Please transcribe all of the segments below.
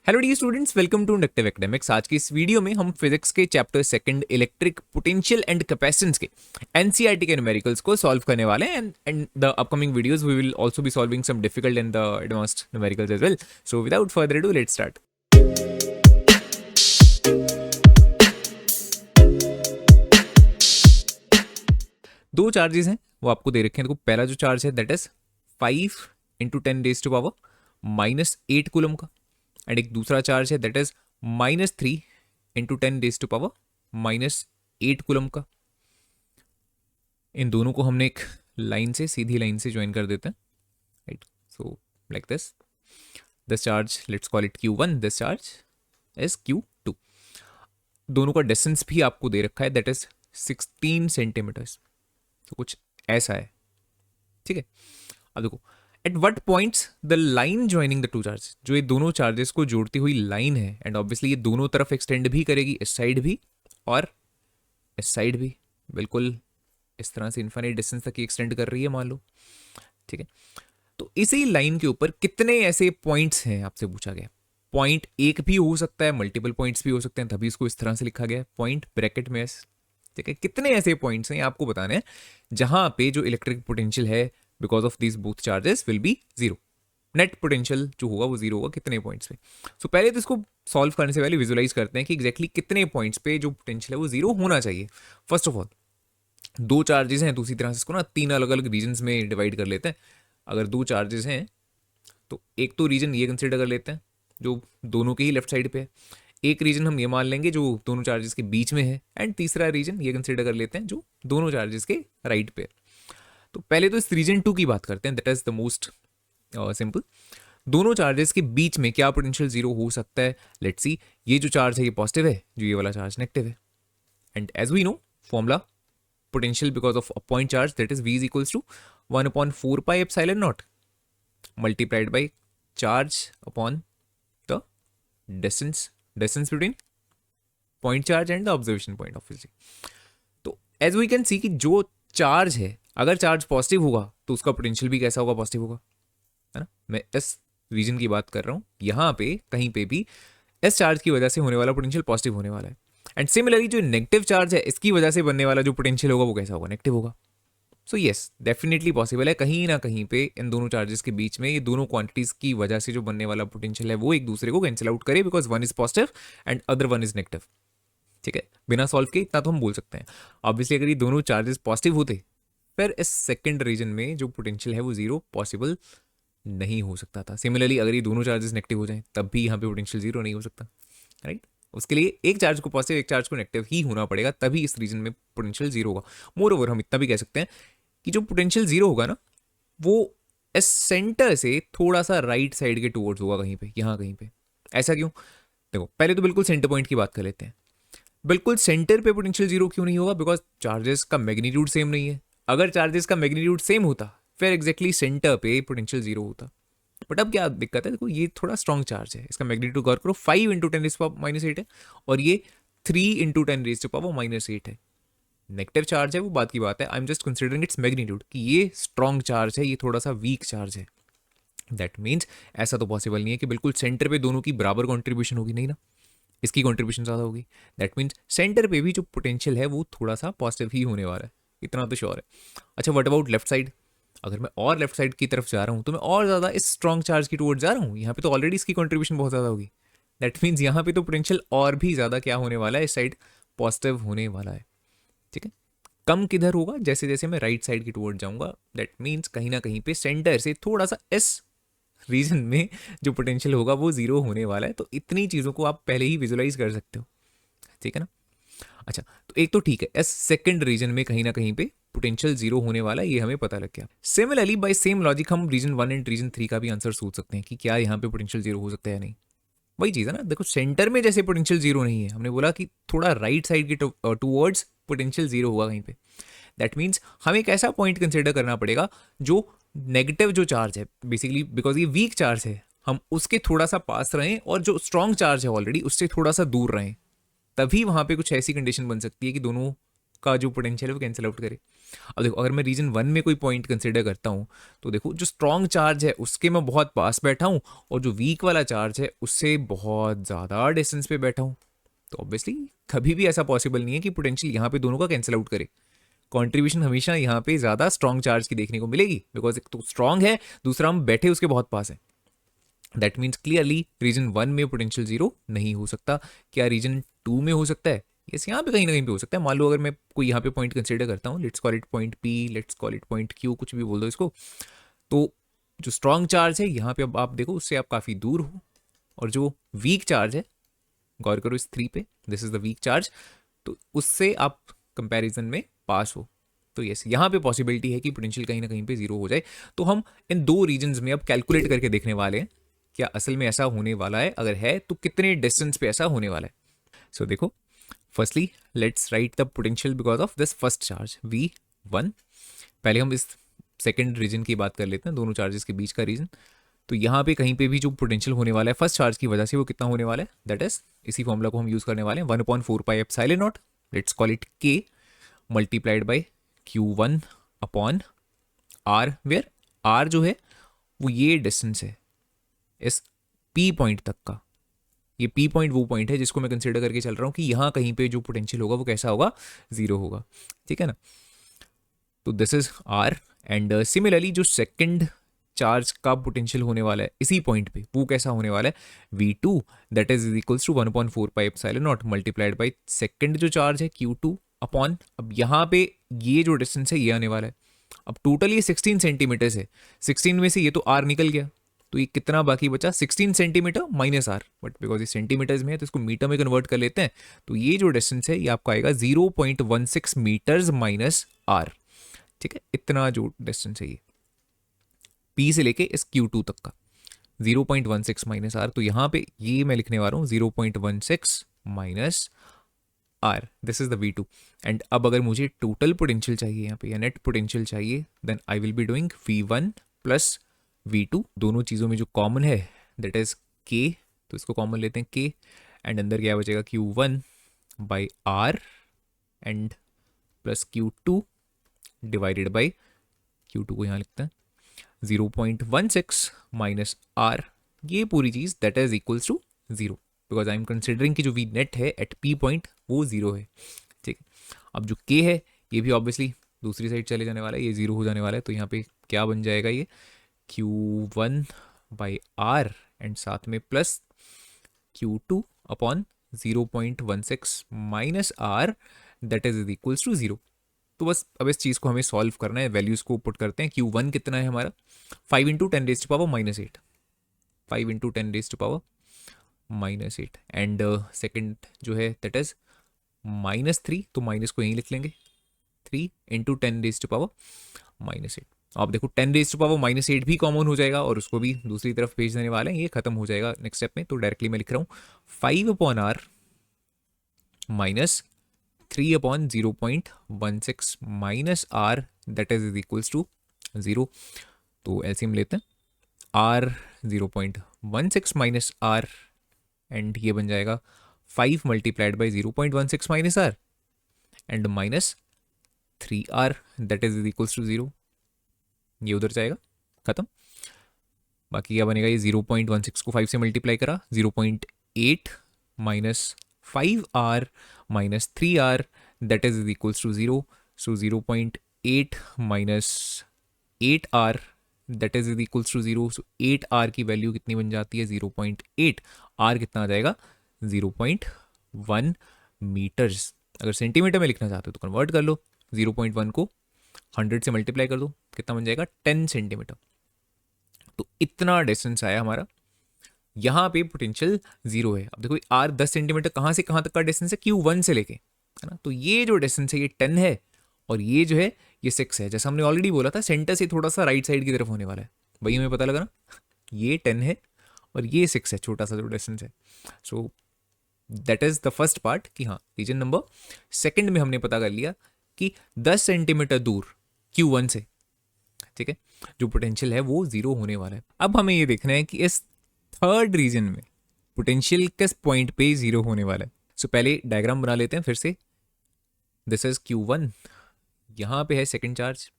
Hello the students, welcome to Inductive Academics. आज की इस वीडियो में हम फिजिक्स के chapter second electric potential and capacitance के एनसीईआरटी के न्यूमेरिकल्स को सॉल्व करने वाले हैं and the upcoming videos we will also be solving some difficult and the advanced numericals as well. So without further ado let's start. दो charges हैं वो आपको दे रखे हैं। देखो, पहला जो चार्ज है दैट इज 5 इंटू 10⁻⁻8 कूलम का, एंड एक दूसरा चार्ज है दैट इज -3 इंटू 10⁻⁻8 कूलम का। इन दोनों को हमने एक लाइन से, सीधी लाइन से ज्वाइन कर देते हैं, right. So like this charge let's call it Q1, this charge is Q2। दोनों का डिस्टेंस भी आपको दे रखा है दैट इज 16 सेंटीमीटर्स। तो कुछ ऐसा है, ठीक है। अब देखो, at what points the line joining the two charge, जो ये दोनों चार्जेस को जोड़ती हुई लाइन है, एंड ऑब्वियसली ये दोनों तरफ एक्सटेंड भी करेगी, इस साइड भी और इस साइड भी, बिल्कुल इस तरह से इन्फिनिट डिस्टेंस तक एक्सटेंड कर रही है मान लो, ठीक है। तो इसी लाइन के ऊपर कितने ऐसे पॉइंट्स हैं आपसे पूछा गया। पॉइंट एक भी हो सकता है, मल्टीपल पॉइंट्स भी हो सकते हैं, तभी इसको इस तरह से लिखा गया है, पॉइंट ब्रैकेट में एस, ठीक है। कितने ऐसे पॉइंट्स हैं आपको बताने हैं जहां पे जो इलेक्ट्रिक पोटेंशियल है because of this both charges will be zero. Net potential जो होगा वो जीरो होगा कितने पॉइंट्स पे। सो पहले तो इसको सॉल्व करने से पहले विजुलाइज करते हैं कि एग्जैक्टली कितने पॉइंट्स पे जो पोटेंशियल है वो जीरो होना चाहिए। फर्स्ट ऑफ ऑल, दो चार्जेस हैं, दूसरी तरह से इसको ना तीन अलग अलग रीजन्स में डिवाइड कर लेते हैं। अगर दो चार्जेस हैं तो एक तो रीजन ये कंसिडर कर लेते हैं जो दोनों के ही लेफ्ट साइड पे है, एक रीजन हम ये मान लेंगे जो दोनों चार्जेस के बीच में है, एंड तीसरा रीजन ये कंसिडर कर लेते हैं जो दोनों चार्जेस के राइट पे है। तो पहले तो इस रीजन 2 की बात करते हैं, that is the most simple. दोनों चार्जेस के बीच में क्या पोटेंशियल जीरो हो सकता है। लेट्स सी, ये जो चार्ज है ये पॉजिटिव है, जो ये वाला चार्ज नेगेटिव है, and as we know formula potential because of a point charge that is V is equals to 1/4 pi epsilon naught multiplied by charge upon the distance between point charge and the observation point obviously. तो as we can see कि जो charge है, अगर charge positive होगा तो उसका potential भी कैसा होगा, पॉजिटिव होगा, है ना। मैं इस रीजन की बात कर रहा हूं, यहां पे कहीं पे भी इस चार्ज की वजह से होने वाला पोटेंशियल पॉजिटिव होने वाला है, एंड सिमिलरली जो नेगेटिव चार्ज है इसकी वजह से बनने वाला जो पोटेंशियल होगा वो कैसा होगा, नेगेटिव होगा। सो येस, डेफिनेटली पॉसिबल है कहीं ना कहीं पे इन दोनों चार्जेस के बीच में ये दोनों क्वांटिटीज की वजह से जो बनने वाला पोटेंशियल है वो एक दूसरे को कैंसिल आउट करे, because one is positive and other one is negative, ठीक है। बिना सॉल्व के इतना तो हम बोल सकते हैं। ऑब्वियसली अगर ये दोनों चार्जेस पॉजिटिव होते फिर इस सेकंड रीजन में जो पोटेंशियल है वो जीरो पॉसिबल नहीं हो सकता था। सिमिलरली अगर ये दोनों चार्जेस नेगेटिव हो जाएं तब भी यहाँ पे पोटेंशियल जीरो नहीं हो सकता, राइट। उसके लिए एक चार्ज को पॉजिटिव एक चार्ज को नेगेटिव ही होना पड़ेगा, तभी इस रीजन में पोटेंशियल जीरो होगा। मोर ओवर हम इतना भी कह सकते हैं कि जो पोटेंशियल जीरो होगा ना वो इस सेंटर से थोड़ा सा राइट साइड के टूवर्ड्स होगा, कहीं पे, यहाँ कहीं पे। ऐसा क्यों? देखो, पहले तो बिल्कुल सेंटर पॉइंट की बात कर लेते हैं। बिल्कुल सेंटर पे पोटेंशियल जीरो क्यों नहीं होगा? बिकॉज चार्जेस का मैग्नीट्यूड सेम नहीं है। अगर चार्जेस का मैग्नीट्यूड सेम होता फिर एग्जैक्टली सेंटर पे पोटेंशियल जीरो होता। बट अब क्या दिक्कत है, देखो ये थोड़ा स्ट्रॉन्ग चार्ज है, इसका मैग्नीट्यूड गौर करो, 5 इंटू 10⁻⁻8 है, और ये 3 इंटू 10⁻⁻8 है। नेगेटिव चार्ज है वो बात की बात है, I am just considering its magnitude कि ये स्ट्रॉन्ग चार्ज है, ये थोड़ा सा वीक चार्ज है। दैट मीन्स ऐसा तो पॉसिबल नहीं है कि बिल्कुल सेंटर पे दोनों की बराबर कॉन्ट्रीब्यूशन होगी, नहीं ना, इसकी कॉन्ट्रीब्यूशन ज़्यादा होगी। दैट मीन्स सेंटर पे भी जो पोटेंशियल है वो थोड़ा सा पॉजिटिव ही होने वाला है, इतना तो श्योर है। अच्छा, व्हाट अबाउट लेफ्ट साइड? अगर मैं और लेफ्ट साइड की तरफ जा रहा हूँ तो मैं और ज़्यादा इस स्ट्रॉन्ग चार्ज की टूवर्ड जा रहा हूँ, यहाँ पे तो ऑलरेडी इसकी कॉन्ट्रीब्यूशन बहुत ज़्यादा होगी। दैट मीन्स यहाँ पे तो पोटेंशियल और भी ज़्यादा क्या होने वाला है, इस साइड पॉजिटिव होने वाला है, ठीक है। कम किधर होगा? जैसे जैसे मैं राइट साइड की टूवर्ड जाऊंगा, दैट मीन्स कहीं ना कहीं पे सेंटर से थोड़ा सा इस रीजन में जो पोटेंशियल होगा वो जीरो होने वाला है। तो इतनी चीज़ों को आप पहले ही विजुलाइज कर सकते हो, ठीक है ना। अच्छा, तो एक तो ठीक है, इस सेकंड रीजन में कहीं ना कहीं पे पोटेंशियल जीरो होने वाला है, ये हमें पता लग गया। सिमिलरली बाय सेम लॉजिक हम रीजन 1 एंड रीजन 3 का भी आंसर सोच सकते हैं कि क्या यहाँ पे पोटेंशियल जीरो हो सकता है या नहीं। वही चीज़ है ना, देखो सेंटर में जैसे पोटेंशियल जीरो नहीं है, हमने बोला कि थोड़ा राइट साइड के टूवर्ड्स पोटेंशियल जीरो होगा कहीं पे। दैट मीन्स हमें एक ऐसा पॉइंट कंसिडर करना पड़ेगा जो नेगेटिव जो चार्ज है, बेसिकली बिकॉज ये वीक चार्ज है, हम उसके थोड़ा सा पास रहें, और जो स्ट्रॉन्ग चार्ज है ऑलरेडी उससे थोड़ा सा दूर रहें, तभी वहाँ पे कुछ ऐसी कंडीशन बन सकती है कि दोनों का जो पोटेंशियल है वो कैंसिल आउट करे। अब देखो अगर मैं रीजन 1 में कोई पॉइंट कंसिडर करता हूँ तो देखो जो स्ट्रॉन्ग चार्ज है उसके मैं बहुत पास बैठा हूँ और जो वीक वाला चार्ज है उससे बहुत ज़्यादा डिस्टेंस पे बैठा हूँ। तो ऑब्वियसली कभी भी ऐसा पॉसिबल नहीं है कि पोटेंशियल यहाँ पे दोनों का कैंसिल आउट करे। कंट्रीब्यूशन हमेशा यहाँ पे ज़्यादा स्ट्रॉन्ग चार्ज की देखने को मिलेगी, बिकॉज एक तो स्ट्रॉन्ग है, दूसरा हम बैठे उसके बहुत पास है। दैट मीन्स क्लियरली रीजन 1 में पोटेंशियल जीरो नहीं हो सकता। क्या रीजन 2 में हो सकता है? यस, यहाँ पे कहीं ना कहीं पे हो सकता है। मान लो अगर मैं कोई यहाँ पे पॉइंट कंसिडर करता हूँ, let's call it point P, let's call it point Q, कुछ भी बोल दो इसको, तो जो स्ट्रॉन्ग चार्ज है यहाँ पे अब आप देखो उससे आप काफ़ी दूर हो, और जो वीक चार्ज है, गौर करो इस 3 पे, this is the weak charge, तो उससे आप कंपैरिजन में पास हो। तो यस, यहाँ पे पॉसिबिलिटी है कि पोटेंशियल कहीं ना कहीं पे जीरो हो जाए। तो हम इन दो रीजन्स में अब कैलकुलेट करके देखने वाले हैं क्या असल में ऐसा होने वाला है, अगर है तो कितने डिस्टेंस पे ऐसा होने वाला है। सो देखो, firstly let's write the potential because of this first charge V1। पहले हम इस सेकेंड रीजन की बात कर लेते हैं, दोनों चार्जेस के बीच का रीजन। तो यहाँ पे कहीं पे भी जो पोटेंशियल होने वाला है फर्स्ट चार्ज की वजह से वो कितना होने वाला है, दैट इज इसी फॉर्मूला को हम यूज करने वाले हैं, 1/4 pi epsilon naught, let's call it K, multiplied by Q1 upon R, where R जो है वो ये डिस्टेंस है इस P पॉइंट तक का। ये P पॉइंट वो पॉइंट है जिसको मैं कंसिडर करके चल रहा हूँ कि यहाँ कहीं पे जो पोटेंशियल होगा वो कैसा होगा, जीरो होगा, ठीक है ना। तो this is R, and similarly जो सेकंड चार्ज का पोटेंशियल होने वाला है इसी पॉइंट पे वो कैसा होने वाला है, V2, that is equals to 1/4 pi epsilon naught multiplied by second जो चार्ज है Q2 अपॉन, अब यहाँ पे ये जो डिस्टेंस है ये आने वाला है। अब टोटल ये 16 सेंटीमीटर है, 16 में से ये तो R निकल गया, तो ये कितना बाकी बचा, 16 centimetre minus R, but because ये सेंटीमीटर्स में है तो इसको मीटर में कन्वर्ट कर लेते हैं। तो ये जो डिस्टेंस है ये आपका आएगा 0.16 मीटर्स माइनस R, ठीक है। इतना जो डिस्टेंस है ये P से लेके इस Q2 तक का 0.16 माइनस R, तो यहाँ पे ये मैं लिखने वाला हूँ 0.16 minus R, this is the V2। And अब अगर मुझे टोटल पोटेंशियल चाहिए यहाँ पे या नेट पोटेंशियल चाहिए, then I will be doing V1 plus V2, दोनों चीज़ों में जो कॉमन है दैट इज K, तो इसको कॉमन लेते हैं K, एंड अंदर क्या बचेगा Q1 by R and plus Q2 divided by Q2 को यहाँ लिखते हैं 0.16 माइनस R, ये पूरी चीज़ that is equals to zero, because I am considering कि जो V नेट है एट P पॉइंट वो जीरो है, ठीक है। अब जो K है ये भी ऑब्वियसली दूसरी साइड चले जाने वाला है, ये जीरो हो जाने वाला है, तो यहाँ पे क्या बन जाएगा, ये Q1 बाई R एंड साथ में plus Q2 upon 0.16 minus R that is equals to zero. तो बस अब इस चीज़ को हमें सॉल्व करना है, वैल्यूज़ को पुट करते हैं। Q1 कितना है हमारा, 5 into 10 raise to power minus 8, 5 into 10 raise to power minus 8, and second जो है दैट इज -3, तो माइनस को यहीं लिख लेंगे, 3 into 10 raise to power minus 8। आप देखो 10 रेज टू पावर माइनस 8 भी कॉमन हो जाएगा और उसको भी दूसरी तरफ भेज देने वाले हैं, ये खत्म हो जाएगा नेक्स्ट स्टेप में। तो डायरेक्टली मैं लिख रहा हूँ 5/R minus 3/0.16 minus R that is equals to zero. तो एलसीएम लेते हैं, R 0.16 माइनस R, एंड ये बन जाएगा 5 multiplied by 0.16 minus R and minus 3R that is equals to zero, ये उधर जाएगा, खत्म। बाकी क्या बनेगा, ये 0.16 को 5 से मल्टीप्लाई करा, 0.8 minus 5R minus 3R that is equals to zero. So 0.8 minus 8R that is equals to zero. So 8R की वैल्यू कितनी बन जाती है, 0.8, R कितना आ जाएगा 0.1 मीटर्स। अगर सेंटीमीटर में लिखना चाहते हो तो कन्वर्ट कर लो, 0.1 को 100 से मल्टीप्लाई कर दो, कितना बन जाएगा 10 सेंटीमीटर। तो इतना डिस्टेंस आया हमारा, यहाँ पे पोटेंशियल जीरो है। अब देखो R 10 सेंटीमीटर कहाँ से कहाँ तक का डिस्टेंस है, Q1 से लेके, है ना। तो ये जो डिस्टेंस है ये 10 है और ये जो है ये 6 है। जैसा हमने ऑलरेडी बोला था सेंटर से थोड़ा सा राइट साइड की तरफ होने वाला है, वही हमें पता लगा ना, ये 10 है और ये 6 है, छोटा सा जो डिस्टेंस है। सो that is the first part कि हाँ रीजन नंबर सेकंड में हमने पता कर लिया कि 10 सेंटीमीटर दूर Q1 से, ठीक है, जो पोटेंशियल है वो जीरो होने वाला है। अब हमें ये देखना है कि इस थर्ड रीजन में पोटेंशियल किस पॉइंट पे जीरो होने वाला है। सो पहले डायग्राम बना लेते हैं फिर से। दिस इज Q1, यहाँ पे है सेकेंड चार्ज।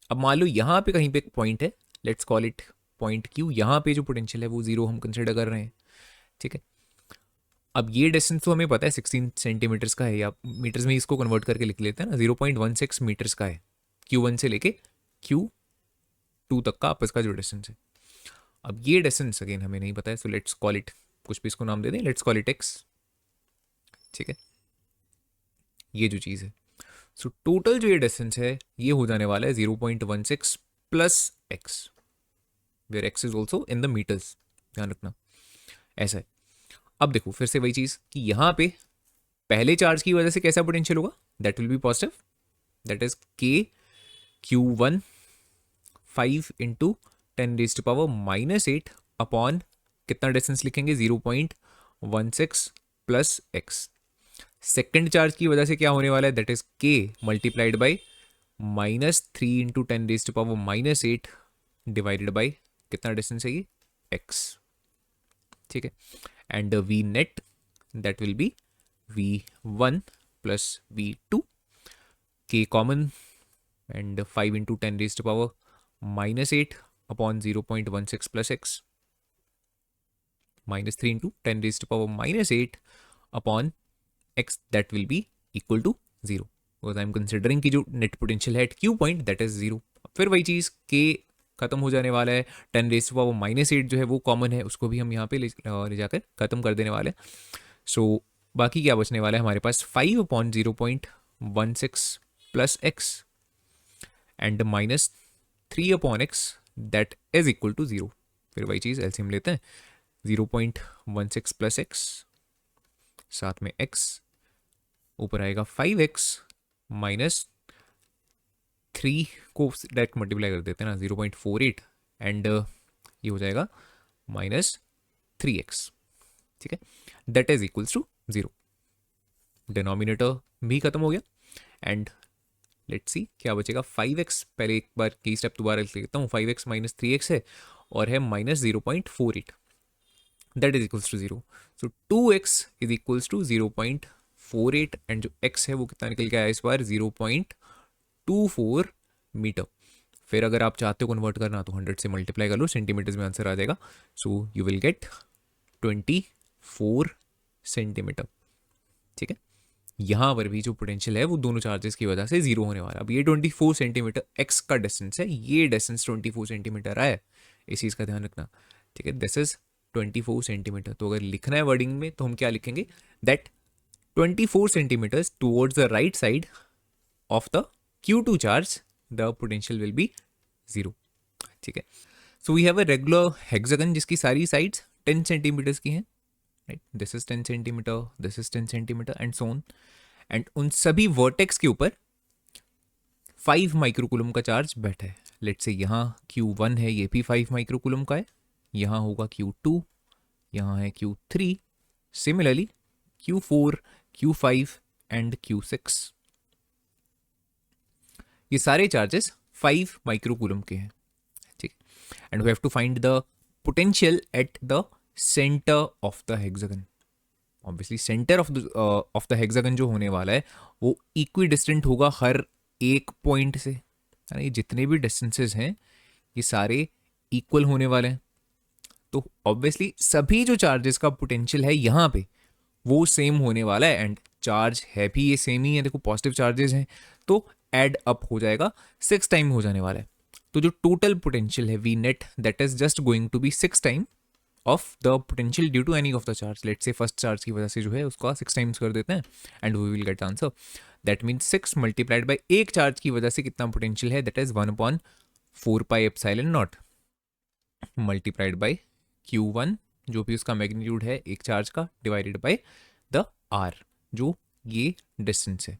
अब मान लो यहाँ पे कहीं पे एक पॉइंट है, let's call it point Q, यहाँ पे जो पोटेंशियल है वो 0 हम कंसिडर कर रहे हैं, ठीक है। अब ये डिस्टेंस तो हमें पता है 16 सेंटीमीटर्स का है, या मीटर्स में इसको कन्वर्ट करके लिख लेते हैं ना, 0.16 मीटर्स का है Q1 से लेके Q2 तक का आपस का जो डिस्टेंस है। अब ये डिस्टेंस अगेन हमें नहीं पता है, सो लेट्स कॉल इट, कुछ भी इसको नाम दे दें, लेट्स कॉल इट x, ठीक है, ये जो चीज़ है। सो टोटल जो ये डिस्टेंस है ये हो जाने वाला है 0.16 plus x, where x is also in the metres, ध्यान रखना ऐसा है। अब देखो फिर से वही चीज़ कि यहाँ पे पहले चार्ज की वजह से कैसा पोटेंशियल होगा, that will B positive, that is Q1 5 into 10⁻⁻8 upon कितना डिस्टेंस लिखेंगे 0.16 प्लस एक्स। सेकेंड चार्ज की वजह से क्या होने वाला है, that is K multiplied by -3 into 10⁻⁻8 divided by कितना डिस्टेंस है ये x, ठीक है। And V net that will B V1 plus V2, K common and 5 into 10⁻⁻8 upon 0.16 plus x, -3 into 10⁻⁻8 upon x, that will be equal to 0, because I am considering कि जो net potential है at Q point that is 0। फिर वही चीज़ K खत्म हो जाने वाला है, 10⁻⁻8 जो है वो कॉमन है, उसको भी हम यहाँ पे ले जाकर खत्म कर देने वाले हैं। सो बाकी क्या बचने वाला है हमारे पास 5 upon 0.16 plus x and -3 upon x that is equal to 0। फिर वही चीज़ एलसीएम लेते हैं, 0.16 प्लस एक्स साथ में x ऊपर आएगा 5x माइनस 3 को डायरेक्ट मल्टीप्लाई कर देते हैं ना 0.48 एंड ये हो जाएगा -3x, ठीक है, that is equals to 0। Denominator भी खत्म हो गया एंड लेट्स सी क्या बचेगा 5x, पहले एक बार की स्टेप दोबारा लिख लेता हूँ, 5x माइनस 3x है और है -0.48, that is equals to 0, so 2x is equals to 0.48 and जो x है वो कितना निकल के आया इस बार 0.24 मीटर। फिर अगर आप चाहते हो कन्वर्ट करना तो 100 से मल्टीप्लाई कर लो, सेंटीमीटर्स में आंसर आ जाएगा, so you will get 24 centimetre, ठीक है। यहाँ पर भी जो पोटेंशियल है वो दोनों चार्जेस की वजह से 0 होने वाला है। अब ये 24 सेंटीमीटर x का डिस्टेंस है, ये डिस्टेंस 24 सेंटीमीटर आया है, इस चीज़ का ध्यान रखना, ठीक है। दिस इज 24 सेंटीमीटर, तो अगर लिखना है वर्डिंग में तो हम क्या लिखेंगे, that 24 centimetres towards the right side of the Q2 charge the potential will be 0, ठीक है। So we have a regular hexagon जिसकी सारी साइड्स 10 सेंटीमीटर्स की हैं, right, this is 10 centimetre, this is 10 centimetre and so on, and उन सभी vertex के ऊपर 5 माइक्रोकूलम का चार्ज बैठा है। लेट्स से यहाँ Q1 है, ये भी 5 माइक्रोकूलम का है, यहाँ होगा Q2, यहाँ है Q3, similarly Q4, Q5 and Q6, ये सारे चार्जेस 5 माइक्रोकूलम के हैं, ठीक, and we have to find the potential at the centre of the hexagon. Obviously centre of the hexagon जो होने वाला है वो इक्वी डिस्टेंट होगा हर एक पॉइंट से, यानी जितने भी डिस्टेंसेस हैं ये सारे इक्वल होने वाले हैं, तो ऑब्वियसली सभी जो चार्जेस का पोटेंशियल है यहाँ पे वो सेम होने वाला है, एंड चार्ज है भी ये सेम ही है, देखो पॉजिटिव चार्जेस हैं तो एड अप हो जाएगा, 6 टाइम हो जाने वाला है। तो जो टोटल पोटेंशियल है V net that is just going to be 6 time of the potential due to any of the charge. Let's say first charge की वजह से जो है उसका 6 टाइम्स कर देते हैं and we will get answer, that means 6 multiplied by एक चार्ज की वजह से कितना पोटेंशियल है, that is 1/4πε0 multiplied by Q1 जो भी उसका मैग्नीट्यूड है एक चार्ज का, डिवाइडेड बाई द R जो ये डिस्टेंस है।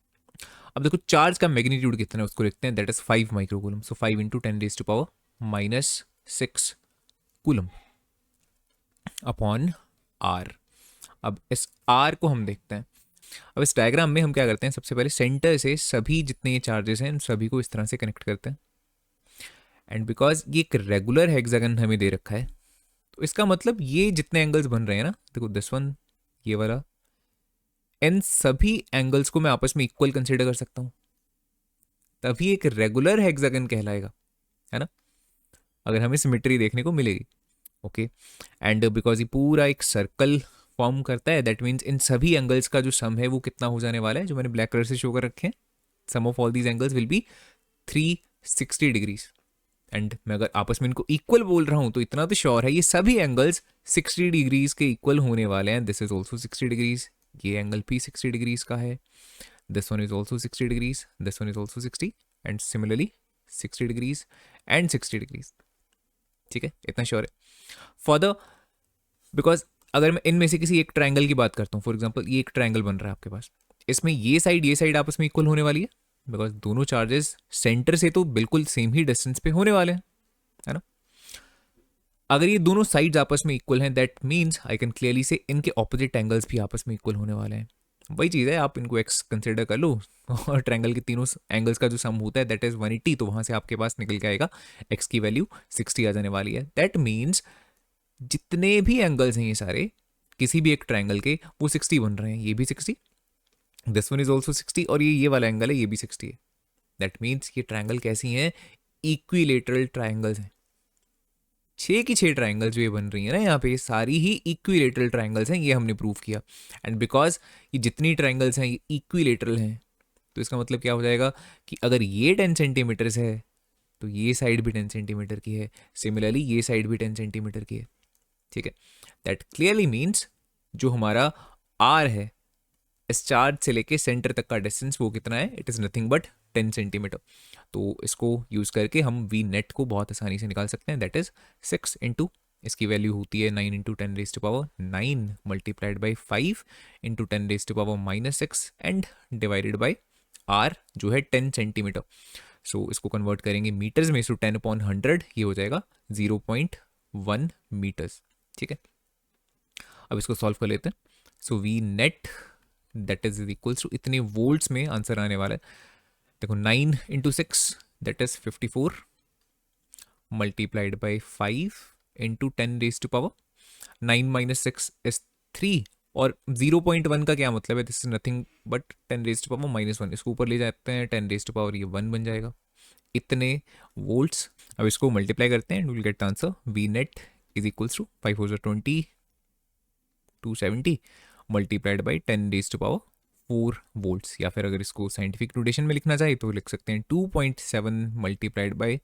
अब देखो चार्ज का मैग्नीट्यूड कितना है उसको लिखते हैं, that is 5 microcoulomb, so 5 into 10⁻⁻6 coulomb upon R। अब इस R को हम देखते हैं, अब इस डायग्राम में हम क्या करते हैं, सबसे पहले सेंटर से सभी जितने ये चार्जेस हैं सभी को इस तरह से कनेक्ट करते हैं, एंड बिकॉज ये एक रेगुलर हेक्सागन हमें दे रखा है तो इसका मतलब ये जितने एंगल्स बन रहे हैं ना, देखो दिस वन, ये वाला, इन सभी एंगल्स को मैं आपस में इक्वल कंसिडर कर सकता हूं, तभी एक रेगुलर हेक्सागन कहलाएगा, है ना, अगर हमें सिमेट्री देखने को मिलेगी। ओके, एंड बिकॉज ये पूरा एक सर्कल फॉर्म करता है, दैट मीन्स इन सभी एंगल्स का जो सम है वो कितना हो जाने वाला है, जो मैंने ब्लैक कलर से शो कर रखे हैं, sum of all these angles will be 360 degrees. And मैं अगर आपस में इनको इक्वल बोल रहा हूं तो इतना तो श्योर है ये सभी एंगल्स 60 डिग्रीज के इक्वल होने वाले हैं। दिस इज ऑल्सो 60 डिग्रीज, ये एंगल भी 60 डिग्रीज का है, this one is also 60 degrees, this one is also 60, and similarly 60 degrees and 60 degrees. ठीक है, इतना श्योर है फॉर द, बिकॉज अगर मैं इनमें से किसी एक ट्रायंगल की बात करता हूँ, फॉर एग्जांपल ये एक ट्रायंगल बन रहा है आपके पास, इसमें ये साइड आपस में इक्वल होने वाली है, बिकॉज दोनों चार्जेस सेंटर से तो बिल्कुल सेम ही डिस्टेंस पे होने वाले हैं, है ना। अगर ये दोनों साइड्स आपस में इक्वल हैं, that means I can clearly से इनके ऑपोजिट एंगल्स भी आपस में इक्वल होने वाले हैं। वही चीज़ है, आप इनको एक्स कंसिडर कर लो और ट्रायंगल के तीनों एंगल्स का जो सम होता है दैट इज 180, तो वहाँ से आपके पास निकल के आएगा एक्स की वैल्यू 60 आ जाने वाली है। दैट मीन्स जितने भी एंगल्स हैं ये सारे किसी भी एक ट्रायंगल के वो 60 बन रहे हैं, ये भी 60, दिस वन इज ऑल्सो 60, और ये वाला एंगल है ये भी 60 है। दैट मीन्स ये ट्रायंगल कैसी हैं, इक्विलेटरल ट्रायंगल्स हैं। 6 की 6 ट्रायंगल जो ये बन रही है ना यहाँ पे, ये सारी ही इक्विलेटरल ट्रायंगल्स हैं, ये हमने प्रूव किया। एंड बिकॉज ये जितनी ट्रायंगल्स हैं ये इक्विलेटरल हैं, तो इसका मतलब क्या हो जाएगा कि अगर ये 10 सेंटीमीटर है तो ये साइड भी 10 सेंटीमीटर की है, सिमिलरली ये साइड भी 10 सेंटीमीटर की है। ठीक है, दैट क्लियरली मीन्स जो हमारा आर है इस चार्ज से लेके सेंटर तक का डिस्टेंस वो कितना है, it is nothing but 10 centimetre. तो इसको यूज़ करके हम वी नेट को बहुत आसानी से निकाल सकते हैं, दैट इज 6 इंटू, इसकी वैल्यू होती है 9 into 10 raise to power 9 multiplied by 5 into 10 raise to power -6 and divided by R जो है 10 सेंटीमीटर। सो इसको कन्वर्ट करेंगे मीटर्स में, सो 10/100 ये हो जाएगा 0.1 मीटर्स। ठीक है, अब इसको सॉल्व कर लेते हैं। So V net that is equals to, इतने वोल्ट्स में आंसर आने वाला है, देखो 9 into 6 that is 54 multiplied by 5 into 10 raise to power 9 minus 6 is 3, और 0.1 का क्या मतलब है, this is nothing but 10 raise to power -1, इसको ऊपर ले जाते हैं 10 रेज टू पावर, ये 1 बन जाएगा, इतने वोल्ट्स। अब इसको मल्टीप्लाई करते हैं, will get answer V net is equals to 5 4 20 270 multiplied by 10 raise to power 4 volts, या फिर अगर इसको साइंटिफिक नोटेशन में लिखना चाहे तो लिख सकते हैं 2.7 multiplied by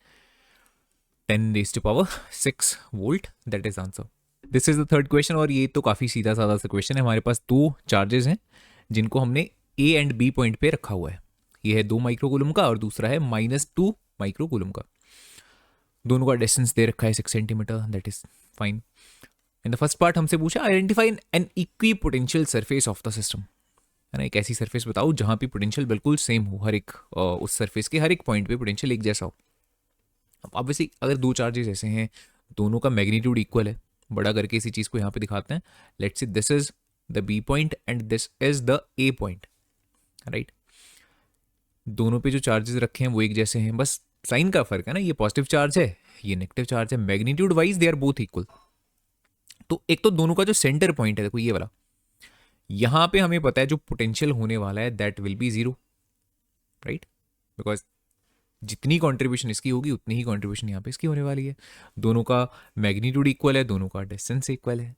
10 raise to power 6 volt, that is answer. This is the third question, और ये तो काफ़ी सीधा साधा सा क्वेश्चन है। हमारे पास दो चार्जेस हैं जिनको हमने ए एंड बी पॉइंट पे रखा हुआ है, ये है 2 माइक्रोकूलम का और दूसरा है -2 माइक्रोकूलम का। दोनों का डिस्टेंस दे रखा है 6 centimetre, that is fine. In the first part हमसे पूछा identify N equi potential surface of the system, है ना, एक ऐसी सरफेस बताओ जहाँ पे पोटेंशियल बिल्कुल सेम हो, हर एक उस सरफेस के हर एक पॉइंट पे पोटेंशियल एक जैसा हो। अब ऑब्वियसली अगर दो चार्जेस ऐसे हैं, दोनों का मैग्नीट्यूड इक्वल है, बड़ा करके इसी चीज़ को यहाँ पे दिखाते हैं, let's say this is the B point and this is the A point, right. दोनों पे जो चार्जेस रखे हैं वो एक जैसे हैं, बस साइन का फर्क है ना, ये पॉजिटिव चार्ज है ये नेगेटिव चार्ज है, magnitude wise they are both equal. तो एक तो दोनों का जो सेंटर पॉइंट है, देखो ये वाला, यहां पे हमें पता है जो पोटेंशियल होने वाला है that will be 0, right, because जितनी कंट्रीब्यूशन इसकी होगी उतनी ही कंट्रीब्यूशन यहाँ पे इसकी होने वाली है। दोनों का मैग्नीट्यूड इक्वल है, दोनों का डिस्टेंस इक्वल है,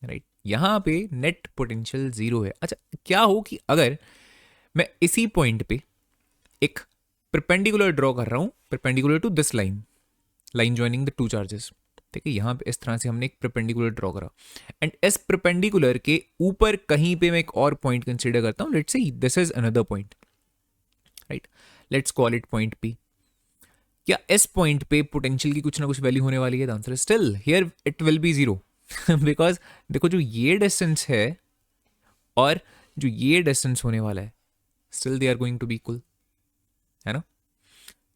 राइट। यहाँ पे नेट पोटेंशियल 0 है। अच्छा, क्या हो कि अगर मैं इसी पॉइंट पे एक परपेंडिकुलर ड्रॉ कर रहा हूँ, perpendicular to this line, line joining the two charges, ठीक है, यहाँ पे इस तरह से हमने एक परपेंडिकुलर ड्रॉ करा, एंड इस परपेंडिकुलर के ऊपर कहीं पे मैं एक और पॉइंट कंसीडर करता हूँ, let's say this is another point, right, let's call it point P. क्या इस पॉइंट पे पोटेंशियल की कुछ ना कुछ वैल्यू होने वाली है? The answer is still here it will be 0 because देखो जो ये डिस्टेंस है और जो ये डिस्टेंस होने वाला है still they are going to be equal, है ना।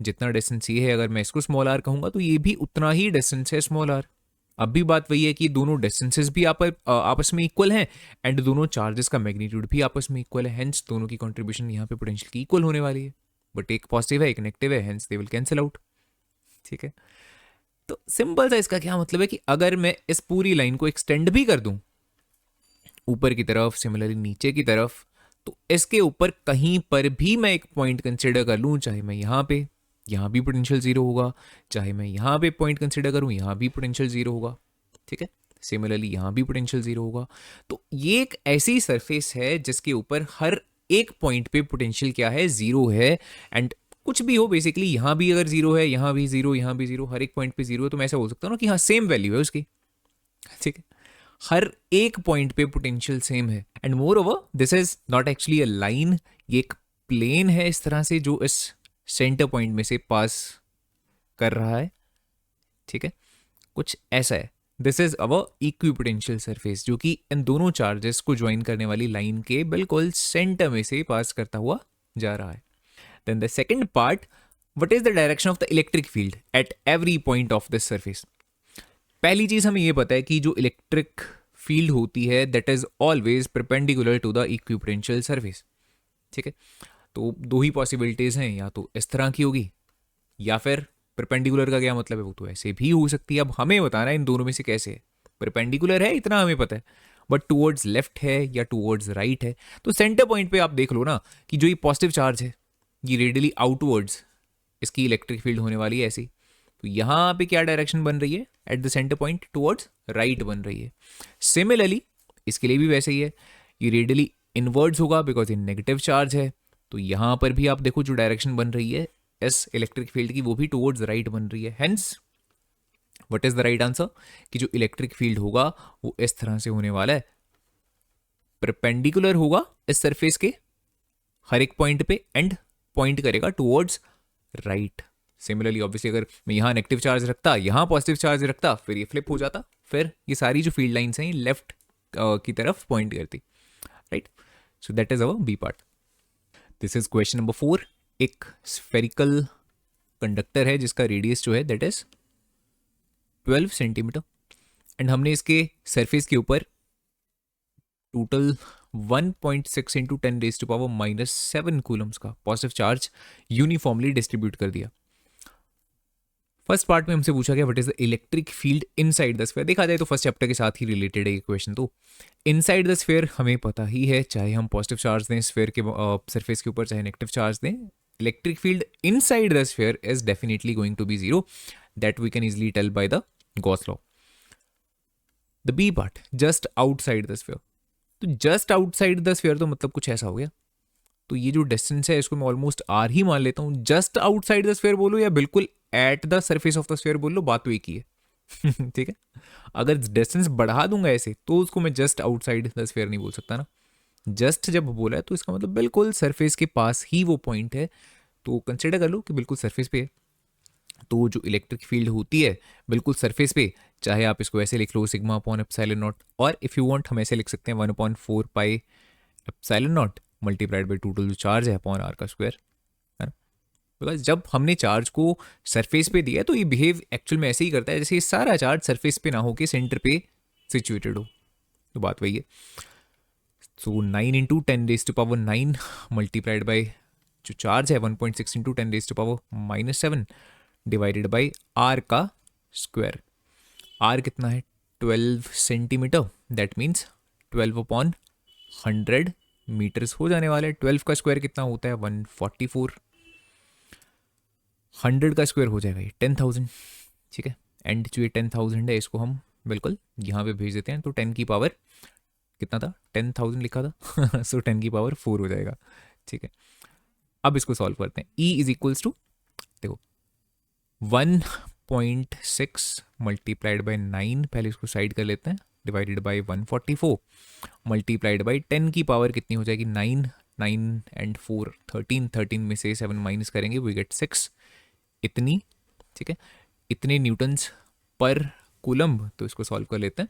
जितना डिस्टेंस ये है, अगर मैं इसको स्मॉल आर कहूंगा तो ये भी उतना ही डिस्टेंस है स्मॉल आर। अब भी बात वही है कि दोनों डिस्टेंसेस भी आपस में इक्वल हैं एंड दोनों चार्जेस का मैग्नीट्यूड भी आपस में इक्वल है, हेंस दोनों की कंट्रीब्यूशन यहाँ पे पोटेंशियल की इक्वल होने वाली है, बट एक पॉजिटिव है एक नेगेटिव है, hence they will cancel out. ठीक है, तो सिंपल सा इसका क्या मतलब है कि अगर मैं इस पूरी लाइन को एक्सटेंड भी कर दूं ऊपर की तरफ, सिमिलरली नीचे की तरफ। तो इसके ऊपर कहीं पर भी मैं एक पॉइंट कंसिडर कर लूँ, चाहे मैं यहाँ पे, यहाँ भी पोटेंशियल जीरो होगा, चाहे मैं यहाँ पे पॉइंट कंसिडर करूँ, यहाँ भी पोटेंशियल जीरो होगा, ठीक है। सिमिलरली यहाँ भी पोटेंशियल जीरो होगा। तो ये एक ऐसी सरफेस है जिसके ऊपर हर एक पॉइंट पे पोटेंशियल क्या है, जीरो है। एंड कुछ भी हो बेसिकली, यहाँ भी अगर जीरो है, यहाँ भी जीरो, यहाँ भी जीरो, हर एक पॉइंट पे जीरो है, तो मैं ऐसा बोल सकता हूँ ना कि हाँ सेम वैल्यू है उसकी, ठीक है। हर एक पॉइंट पे पोटेंशियल सेम है। And more over this is not actually a line, ये एक प्लेन है इस तरह से जो इस सेंटर पॉइंट में से पास कर रहा है, ठीक है। कुछ ऐसा है। This is our equipotential surface जो कि इन दोनों चार्जेस को ज्वाइन करने वाली लाइन के बिल्कुल सेंटर में से पास करता हुआ जा रहा है। Then the second part, what is the direction of the electric field at every point of this surface. पहली चीज हमें यह पता है कि जो इलेक्ट्रिक फील्ड होती है that is always perpendicular to the equipotential surface, ठीक है। तो दो ही पॉसिबिलिटीज हैं, या तो इस तरह की होगी या फिर परपेंडिकुलर का क्या मतलब है, वो तो ऐसे भी हो सकती है। अब हमें बताना है इन दोनों में से कैसे है। परपेंडिकुलर है इतना हमें पता है, बट टूवर्ड्स लेफ्ट है या टूवर्ड्स राइट है। तो सेंटर पॉइंट पे आप देख लो ना कि जो ये पॉजिटिव चार्ज है ये रेडियली आउटवर्ड्स इसकी इलेक्ट्रिक फील्ड होने वाली है ऐसी। तो यहाँ पे क्या डायरेक्शन बन रही है eight the centre point, towards right बन रही है। सिमिलरली इसके लिए भी वैसे ही है, ये रेडियली इनवर्ड्स होगा बिकॉज ये नेगेटिव चार्ज है। तो यहाँ पर भी आप देखो जो डायरेक्शन बन रही है इस इलेक्ट्रिक फील्ड की वो भी टुवर्ड्स राइट बन रही है। Hence what is the right answer कि जो इलेक्ट्रिक फील्ड होगा वो इस तरह से होने वाला है, परपेंडिकुलर होगा इस सरफेस के हर एक पॉइंट पे एंड पॉइंट करेगा टुवर्ड्स राइट। सिमिलरली ऑब्वियसली अगर मैं यहाँ नेगेटिव चार्ज रखता, यहाँ पॉजिटिव चार्ज रखता, फिर ये फ्लिप हो जाता, फिर ये सारी जो फील्ड लाइन्स हैं लेफ्ट की तरफ पॉइंट करती, right. So that is our B part. This is question number 4। एक स्फेरिकल कंडक्टर है जिसका रेडियस जो है दैट इज 12 सेंटीमीटर एंड हमने इसके सरफेस के ऊपर टोटल 1.6 इंटू 10⁻⁻7 कूलम्स का पॉजिटिव चार्ज यूनिफॉर्मली डिस्ट्रीब्यूट कर दिया। फर्स्ट पार्ट में हमसे पूछा गया what is the electric field inside the sphere. देखा जाए तो फर्स्ट चैप्टर के साथ ही रिलेटेड है ये क्वेश्चन। तो इनसाइड द स्फीयर हमें पता ही है, चाहे हम पॉजिटिव चार्ज दें स्फीयर के सरफेस के ऊपर, चाहे नेगेटिव चार्ज दें, electric field inside the sphere is definitely going to be zero. That we can easily tell by the Gauss law. The B part, just outside the sphere. तो just outside the sphere तो मतलब कुछ ऐसा हो गया। तो ये जो डिस्टेंस है इसको मैं ऑलमोस्ट आर ही मान लेता हूँ। जस्ट आउटसाइड द स्फीयर बोलो या बिल्कुल at the surface of the sphere बोल लो, बात तो एक ही है। ठीक है। अगर डिस्टेंस बढ़ा दूंगा ऐसे तो उसको मैं जस्ट आउटसाइड द स्फीयर नहीं बोल सकता ना। जस्ट जब बोला है तो इसका मतलब बिल्कुल सरफेस के पास ही वो पॉइंट है, तो कंसिडर कर लो कि बिल्कुल सरफेस पे है। तो जो इलेक्ट्रिक फील्ड होती है बिल्कुल सरफेस पे, चाहे आप इसको ऐसे लिख लो सिग्मा अपॉन एप्सिलॉन नॉट, और इफ़ यू वांट हम ऐसे लिख सकते हैं 1/4 pi epsilon naught multiplied by total जो चार्ज है अपॉन आर का स्क्वायर, है ना। बिकॉज जब हमने चार्ज को सरफेस पे दिया है तो ये बिहेव एक्चुअल में ऐसे ही करता है जैसे ये सारा चार्ज सरफेस पे ना हो के सेंटर पे सिचुएटेड हो। तो बात वही है। सो 9 इंटू 10⁻⁹ मल्टीप्लाइड बाई जो चार्ज है 1.6 इंटू 10⁻⁻7 डिवाइडेड बाई आर का स्क्वायर। आर कितना है 12 सेंटीमीटर, दैट मीन्स 12/100 मीटर्स हो जाने वाले। 12 का स्क्वायर कितना होता है 144, 100 का स्क्वायर हो जाएगा ये 10,000, ठीक है। एंड जो ये 10,000 है इसको हम बिल्कुल यहाँ पे भेज देते हैं, तो 10 की पावर कितना था 10,000 लिखा था सो 10 की पावर 4 हो जाएगा, ठीक है। अब इसको सॉल्व करते हैं। E इज इक्वल्स टू, देखो 1.6 मल्टीप्लाइड बाई 9, पहले इसको साइड कर लेते हैं, डिवाइडेड बाई 144 मल्टीप्लाइड बाई 10 की पावर कितनी हो जाएगी 9, 9 एंड 4 13, 13 में से 7 माइनस करेंगे वी गेट 6, इतनी, ठीक है। इतने न्यूटन्स पर कूलम्ब। तो इसको सॉल्व कर लेते हैं,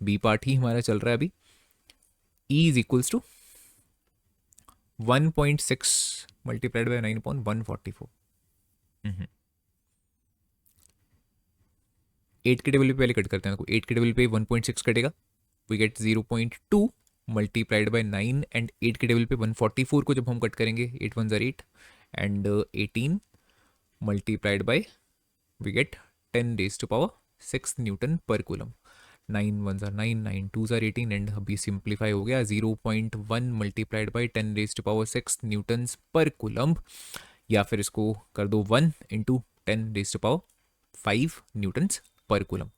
बी पार्ट ही हमारा चल रहा है अभी। E is equals to 1.6 multiplied by 9/144। 8 के टेबल पे पहले कट करते हैं, 8 के टेबल पे 1.6 कटेगा, we get 0.2 multiplied by 9 and 8 के टेबल पे 144 को जब हम कट करेंगे 8 1 ज़ार 8 and 18 multiplied by we get 10⁻⁶ newton per coulomb. 9 1 9, 9 2 18 and अभी सिंप्लीफाई हो गया 0.1 multiplied by 10⁻6 newtons per coulomb, या फिर इसको कर दो 1 इंटू 10⁻5 newtons per coulomb.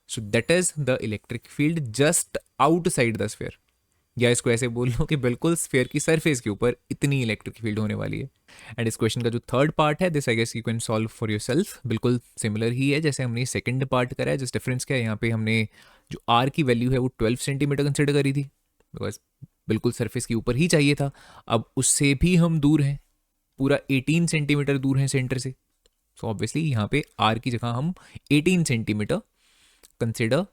So that is the electric field just outside the sphere, या इसको ऐसे बोल लो कि बिल्कुल स्फीयर की सरफेस के ऊपर इतनी इलेक्ट्रिक फील्ड होने वाली है. एंड इस क्वेश्चन का जो थर्ड पार्ट है, this I guess you can solve for yourself. बिल्कुल सिमिलर ही है जैसे हमने सेकंड पार्ट करा है. जस्ट डिफरेंस क्या है, यहाँ पे हमने जो आर की वैल्यू है वो 12 सेंटीमीटर कंसिडर करी थी, बिकॉज बिल्कुल सरफेस के ऊपर ही चाहिए था. अब उससे भी हम दूर हैं, पूरा 18 सेंटीमीटर दूर हैं सेंटर से. सो ऑब्वियसली यहाँ पे आर की जगह हम 18 सेंटीमीटर कंसिडर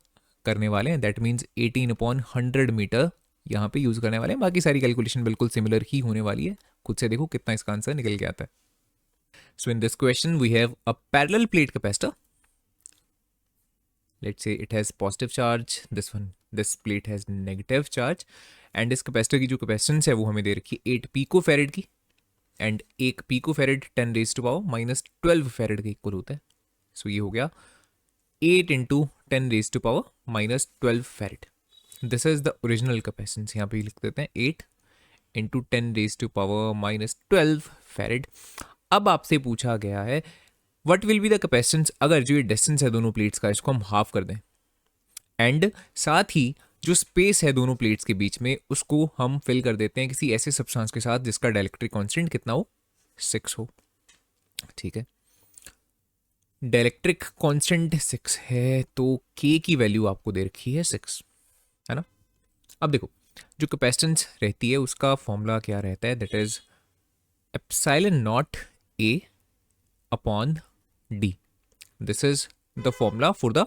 करने वाले हैं. दैट मीन्स 18/100 मीटर यहाँ पे यूज करने वाले हैं. बाकी सारी कैलकुलेशन बिल्कुल सिमिलर ही होने वाली है. खुद से देखो कितना इसका आंसर निकल के आता है. So in this question we have a parallel plate capacitor. Let's say it has positive charge, this plate has negative charge, and इस कैपेसिटर की जो कैपेसिटेंस है वो हमें दे रखी है 8 पिको फैरेड की, एंड 1 पिको फैरेड 10⁻⁻12 फैरेड के इक्वल होता है. सो ये हो गया 8 into 10⁻⁻12 farad. This is the original capacitance. यहाँ पे लिख देते हैं 8 इंटू 10⁻⁻12 फैरेड. अब आपसे पूछा गया है what will be the capacitance अगर जो ये डिस्टेंस है दोनों प्लेट्स का इसको हम हाफ कर दें, एंड साथ ही जो स्पेस है दोनों प्लेट्स के बीच में उसको हम फिल कर देते हैं किसी ऐसे सब्सटेंस के साथ जिसका डाइलेक्ट्रिक कांस्टेंट कितना हो, 6 हो. ठीक है, डाइलेक्ट्रिक कांस्टेंट 6 है तो k की वैल्यू आपको दे रखी है 6, है ना. अब देखो जो कैपेसिटेंस रहती है उसका फॉर्मूला क्या रहता है, that is epsilon naught a upon d. This is the formula for the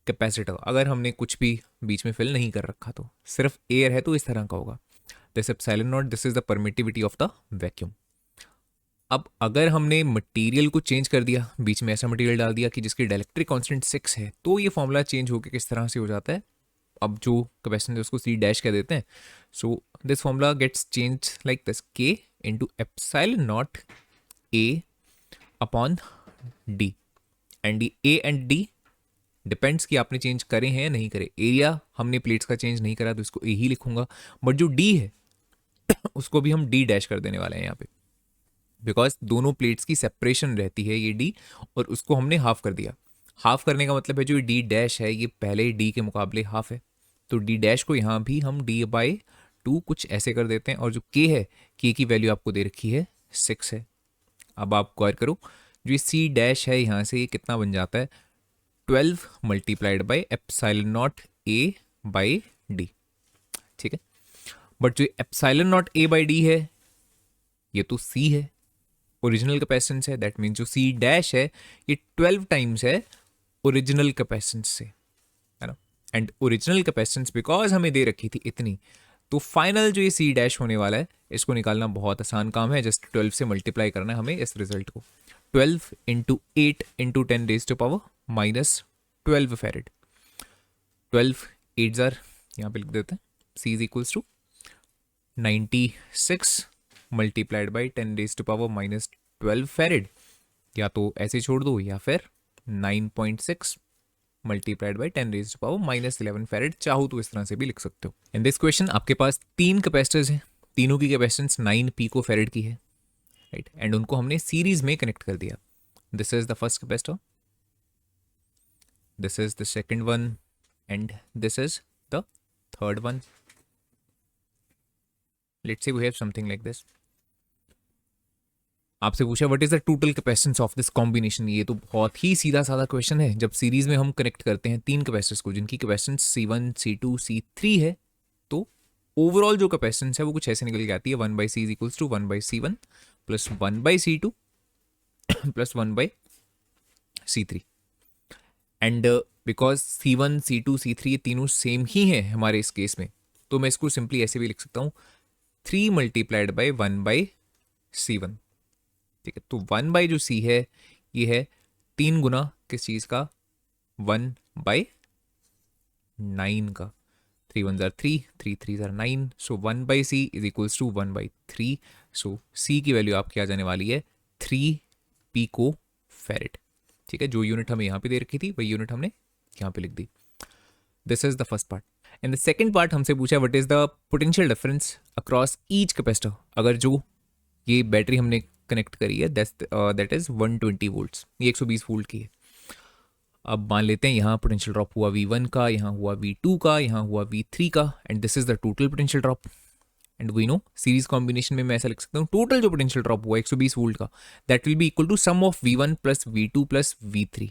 capacitor. अगर हमने कुछ भी बीच में फिल नहीं कर रखा तो सिर्फ एयर है तो इस तरह का होगा. This epsilon not, this is the permittivity of the vacuum. अब अगर हमने मटेरियल को चेंज कर दिया, बीच में ऐसा मटेरियल डाल दिया कि जिसकी डाइलेक्ट्रिक कांस्टेंट 6 है, तो ये फॉर्मूला चेंज होकर किस तरह से हो जाता है. अब जो कैपेसिटेंस है उसको सी डैश कह देते हैं. So this formula gets change like this, k into epsilon naught a upon d. And a and d depends कि आपने चेंज करे हैं या नहीं करे. एरिया हमने प्लेट्स का चेंज नहीं करा तो इसको a ही लिखूंगा, बट जो d है उसको भी हम d डैश कर देने वाले हैं यहाँ पे, बिकॉज दोनों प्लेट्स की सेपरेशन रहती है ये d, और उसको हमने हाफ कर दिया. हाफ करने का मतलब है जो d डैश है ये पहले d के मुकाबले हाफ है, तो d डैश को यहाँ भी हम d/2 कुछ ऐसे कर देते हैं. और जो k है, k की वैल्यू आपको दे रखी है 6 है. अब आप गौर करो जो ये c डैश है यहाँ से ये कितना बन जाता है, 12 multiplied by epsilon naught a by d. ठीक है, बट जो epsilon naught a by d है ये तो c है, ओरिजिनल कैपेसिटेंस है. दैट मीन्स जो c डैश है ये 12 टाइम्स है ओरिजिनल कैपेसिटेंस से, है ना. एंड ओरिजिनल कैपेसिटेंस बिकॉज हमें दे रखी थी इतनी, तो फाइनल जो ये c डैश होने वाला है इसको निकालना बहुत आसान काम है. जस्ट 12 से मल्टीप्लाई करना है हमें इस रिजल्ट को. 12 इंटू 8 इंटू 10⁻⁻12 फैरेड. 12 8 यहाँ पे लिख देते हैं, c is equals to 96 multiplied by 10⁻⁻12 farad. या तो ऐसे छोड़ दो या फिर 9.6 मल्टीप्लाइड बाई 10⁻11 फैरेड, चाहो तो इस तरह से भी लिख सकते हो. इन दिस क्वेश्चन आपके पास 3 कैपेसिटर्स हैं, तीनों की कैपेसिटेंस 9 पिको फैरेड की है, राइट. एंड उनको हमने सीरीज में कनेक्ट कर दिया. This is the first capacitor, this is the second one, and this is the third one. Let's say we have something like this. आपसे पूछा what is the total capacitance of this combination. ये तो बहुत ही सीधा साधा question है. जब series में हम कनेक्ट करते हैं 3 कैपेसिटर्स को जिनकी कैपेसिटेंस C1 C2 C3 है, तो ओवरऑल जो कैपेसिटेंस है वो कुछ ऐसे निकल के आती है 1/c is equals to 1/c1 plus 1/c2 plus 1/c3. And because C1 C2 C3 ये तीनों सेम ही हैं हमारे इस केस में, तो मैं इसको सिंपली ऐसे भी लिख सकता हूँ 3 मल्टीप्लाइड बाई 1/c1. ठीक है, तो 1 जो c है ये है 3 गुना किस चीज का, 1/9 का. 3 1 3, 3 3 9, so 1/c is equals to 1/3. So c की वैल्यू आपकी आ जाने वाली है 3 पिको फैरेड. ठीक है, जो यूनिट हमें यहाँ पे दे रखी थी वही यूनिट हमने यहाँ पे लिख दी. This is the first part. And the second part हमसे पूछा what is the potential difference across each capacitor. अगर जो ये बैटरी हमने कनेक्ट करी है दैट इज 120 वोल्ट्स, ये 120 वोल्ट की है। अब मान लेते हैं यहाँ पोटेंशियल ड्रॉप हुआ V1 का, यहाँ हुआ V2 का, यहाँ हुआ V3 का, and this is the total potential drop. And we know series combination में मैं ऐसा लिख सकता हूँ टोटल जो पोटेंशियल ड्रॉप हुआ 120 वोल्ट का that will be equal to sum of V1 plus V2 plus V3।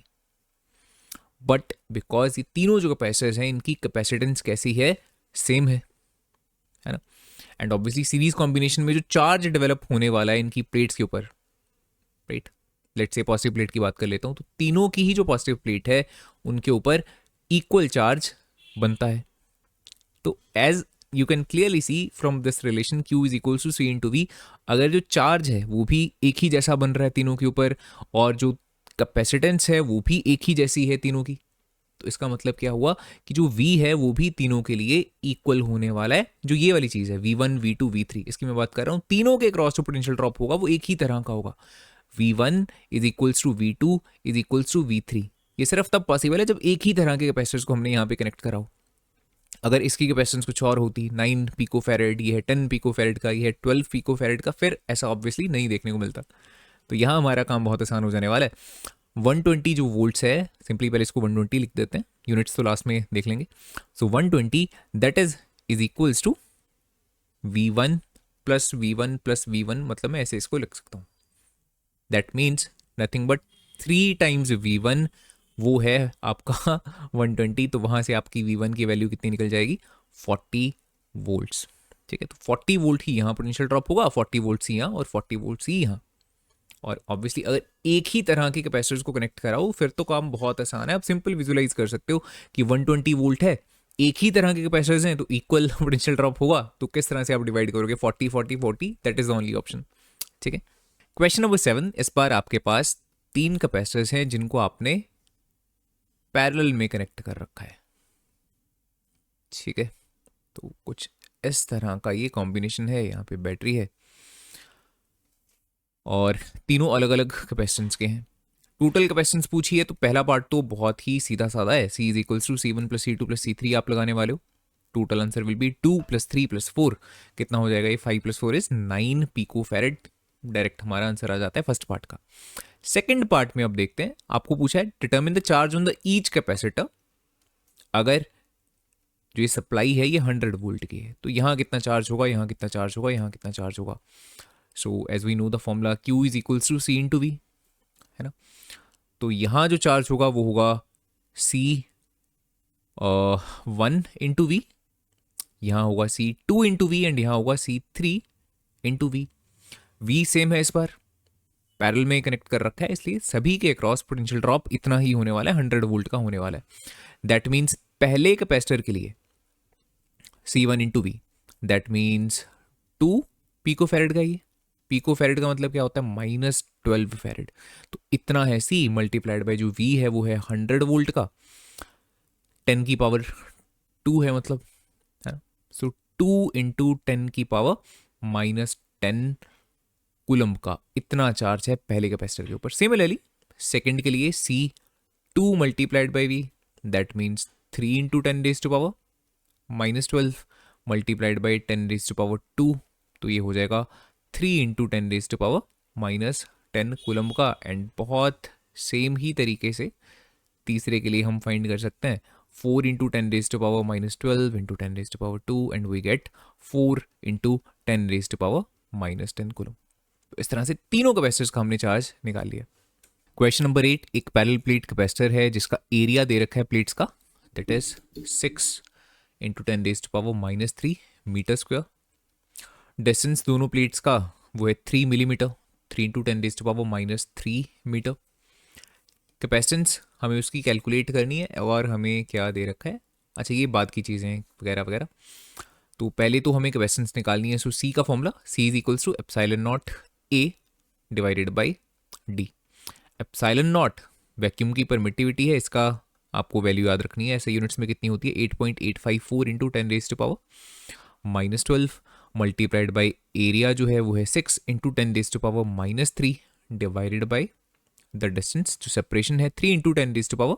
But because ये तीनों जो कैपेसिटर्स हैं इनकी कैपेसिटेंस कैसी है, सेम है ना। एंड ऑब्वियसली सीरीज कॉम्बिनेशन में जो चार्ज डेवलप होने वाला है इनकी प्लेट्स के ऊपर, right, let's say positive plate की बात कर लेता हूँ, तो तीनों की ही जो पॉजिटिव प्लेट है उनके ऊपर इक्वल चार्ज बनता है। तो as you can clearly see from this relation Q is equals to C into V, अगर जो चार्ज है वो भी एक ही जैसा बन रहा है तीनों के ऊपर और जो कैपेसिटेंस है वो भी एक ही जैसी है तीनों की, तो इसका मतलब क्या हुआ कि जो V है वो भी तीनों के लिए इक्वल होने वाला है। जो ये वाली चीज़ है V1 V2 V3 इसकी मैं बात कर रहा हूँ, तीनों के क्रॉस जो पोटेंशियल ड्रॉप होगा वो एक ही तरह का होगा। V1 is equals to V2 is equals to V3। ये सिर्फ तब पॉसिबल है जब एक ही तरह के कैपेसिटर्स को हमने यहाँ पे कनेक्ट करा हो। अगर इसकी कैपेसिटेंस कुछ और होती 9 पिकोफैरेड, ये है 10 पिकोफैरेड का, ये है 12 पिकोफैरेड का, फिर ऐसा ऑब्वियसली नहीं देखने को मिलता। तो यहाँ हमारा काम बहुत आसान हो जाने वाला है। 120 जो वोल्ट्स है, सिंपली पहले इसको 120 लिख देते हैं, यूनिट्स तो लास्ट में देख लेंगे। So 120 that is equals to V1 plus V1 plus V1, मतलब मैं ऐसे इसको लिख सकता हूँ। That means nothing but 3 times V1 वो है आपका 120, तो वहाँ से आपकी V1 की वैल्यू कितनी निकल जाएगी, 40 वोल्ट्स। ठीक है, तो 40 वोल्ट ही यहाँ पोटेंशियल ड्रॉप होगा, 40 वोल्ट्स ही यहाँ और 40 वोल्ट्स ही यहाँ। और ऑब्वियसली अगर एक ही तरह के कैपेसिटर्स को कनेक्ट कराओ फिर तो काम बहुत आसान है। आप सिंपल विजुलाइज कर सकते हो कि 120 वोल्ट है, एक ही तरह के कैपेसिटर्स हैं, तो इक्वल पोटेंशियल ड्रॉप होगा। तो किस तरह से आप डिवाइड करोगे, 40 40 40, that is the only option. ठीक है, क्वेश्चन नंबर 7, इस बार आपके पास 3 कैपेसिटर्स हैं जिनको आपने पैरेलल में कनेक्ट कर रखा है। ठीक है, तो कुछ इस तरह का ये कॉम्बिनेशन है, यहाँ पे बैटरी है और तीनों अलग अलग कैपेसिटेंस के हैं। टोटल कैपेसिटेंस पूछी है तो पहला पार्ट तो बहुत ही सीधा साधा है, C is equals to C1 plus C2 plus C3 आप लगाने वाले हो। Total answer will be 2 plus 3 plus 4, कितना हो जाएगा ये, 5 प्लस 4 इज 9 पिकोफैरेड। डायरेक्ट हमारा आंसर आ जाता है फर्स्ट पार्ट का। सेकेंड पार्ट में अब देखते हैं, आपको पूछा है determine the charge on the each capacitor. अगर जो ये सप्लाई है ये 100 वोल्ट की है तो यहाँ कितना चार्ज होगा, यहाँ कितना चार्ज होगा, यहाँ कितना चार्ज होगा। So as we know the formula Q is equals to C into V, है ना। तो यहाँ जो चार्ज होगा वो होगा C1 इंटू V, यहाँ होगा C2 इंटू V एंड यहाँ होगा C3 into V। V same है, इस बार पैरेलल में कनेक्ट कर रखा है, इसलिए सभी के अक्रॉस पोटेंशियल ड्रॉप इतना ही होने वाला है, 100 वोल्ट का होने वाला है। दैट मीन्स पहले कैपेसिटर के लिए C1 into V, that means 2 picofarad का, ये पिकोफैरेड का मतलब क्या होता है, -12 फैरेड। तो इतना है C मल्टीप्लाइड बाय जो V है वो है 100 वोल्ट का, 10 की पावर 2 है मतलब, है। सो 2 इंटू 10 की पावर -10 कूलम्ब का इतना चार्ज है पहले कैपेसिटर के ऊपर। सिमिलरली सेकंड के लिए C2 multiplied by V, that means 3 into 10 raise to power -12 multiplied by 10 raise to power 2, तो ये हो जाएगा 3 into 10 raise to power -10 coulomb का। एंड बहुत सेम ही तरीके से तीसरे के लिए हम फाइंड कर सकते हैं 4 into 10 raise to power -12 into 10 raise to power 2 and we get 4 into 10 raise to power -10 coulomb. तो इस तरह से तीनों कैपेसिटर्स का हमने चार्ज निकाल लिया। क्वेश्चन नंबर 8, एक पैरेलल प्लेट कैपेसिटर है जिसका एरिया दे रखा है प्लेट्स का, that is 6 into 10 raise to power -3 metre square. Distance दोनों प्लेट्स का वो है 3 millimetre, 3 into 10 raise to power -3 metre. Capacitance हमें उसकी कैलकुलेट करनी है और हमें क्या दे रखा है, अच्छा ये बात की चीज़ें वगैरह वगैरह। तो पहले तो हमें कैपेसिटेंस निकालनी है। सो C का formula C is equals to epsilon naught A divided by D। Epsilon naught vacuum की परमिटिविटी है, इसका आपको वैल्यू याद रखनी है। ऐसे यूनिट्स में कितनी होती है, 8.854 into 10 raise to power -12 multiplied by area जो है वो है 6 into 10 raise to power -3 divided by the distance, जो सेपरेशन है 3 इंटू 10 रेज टू पावर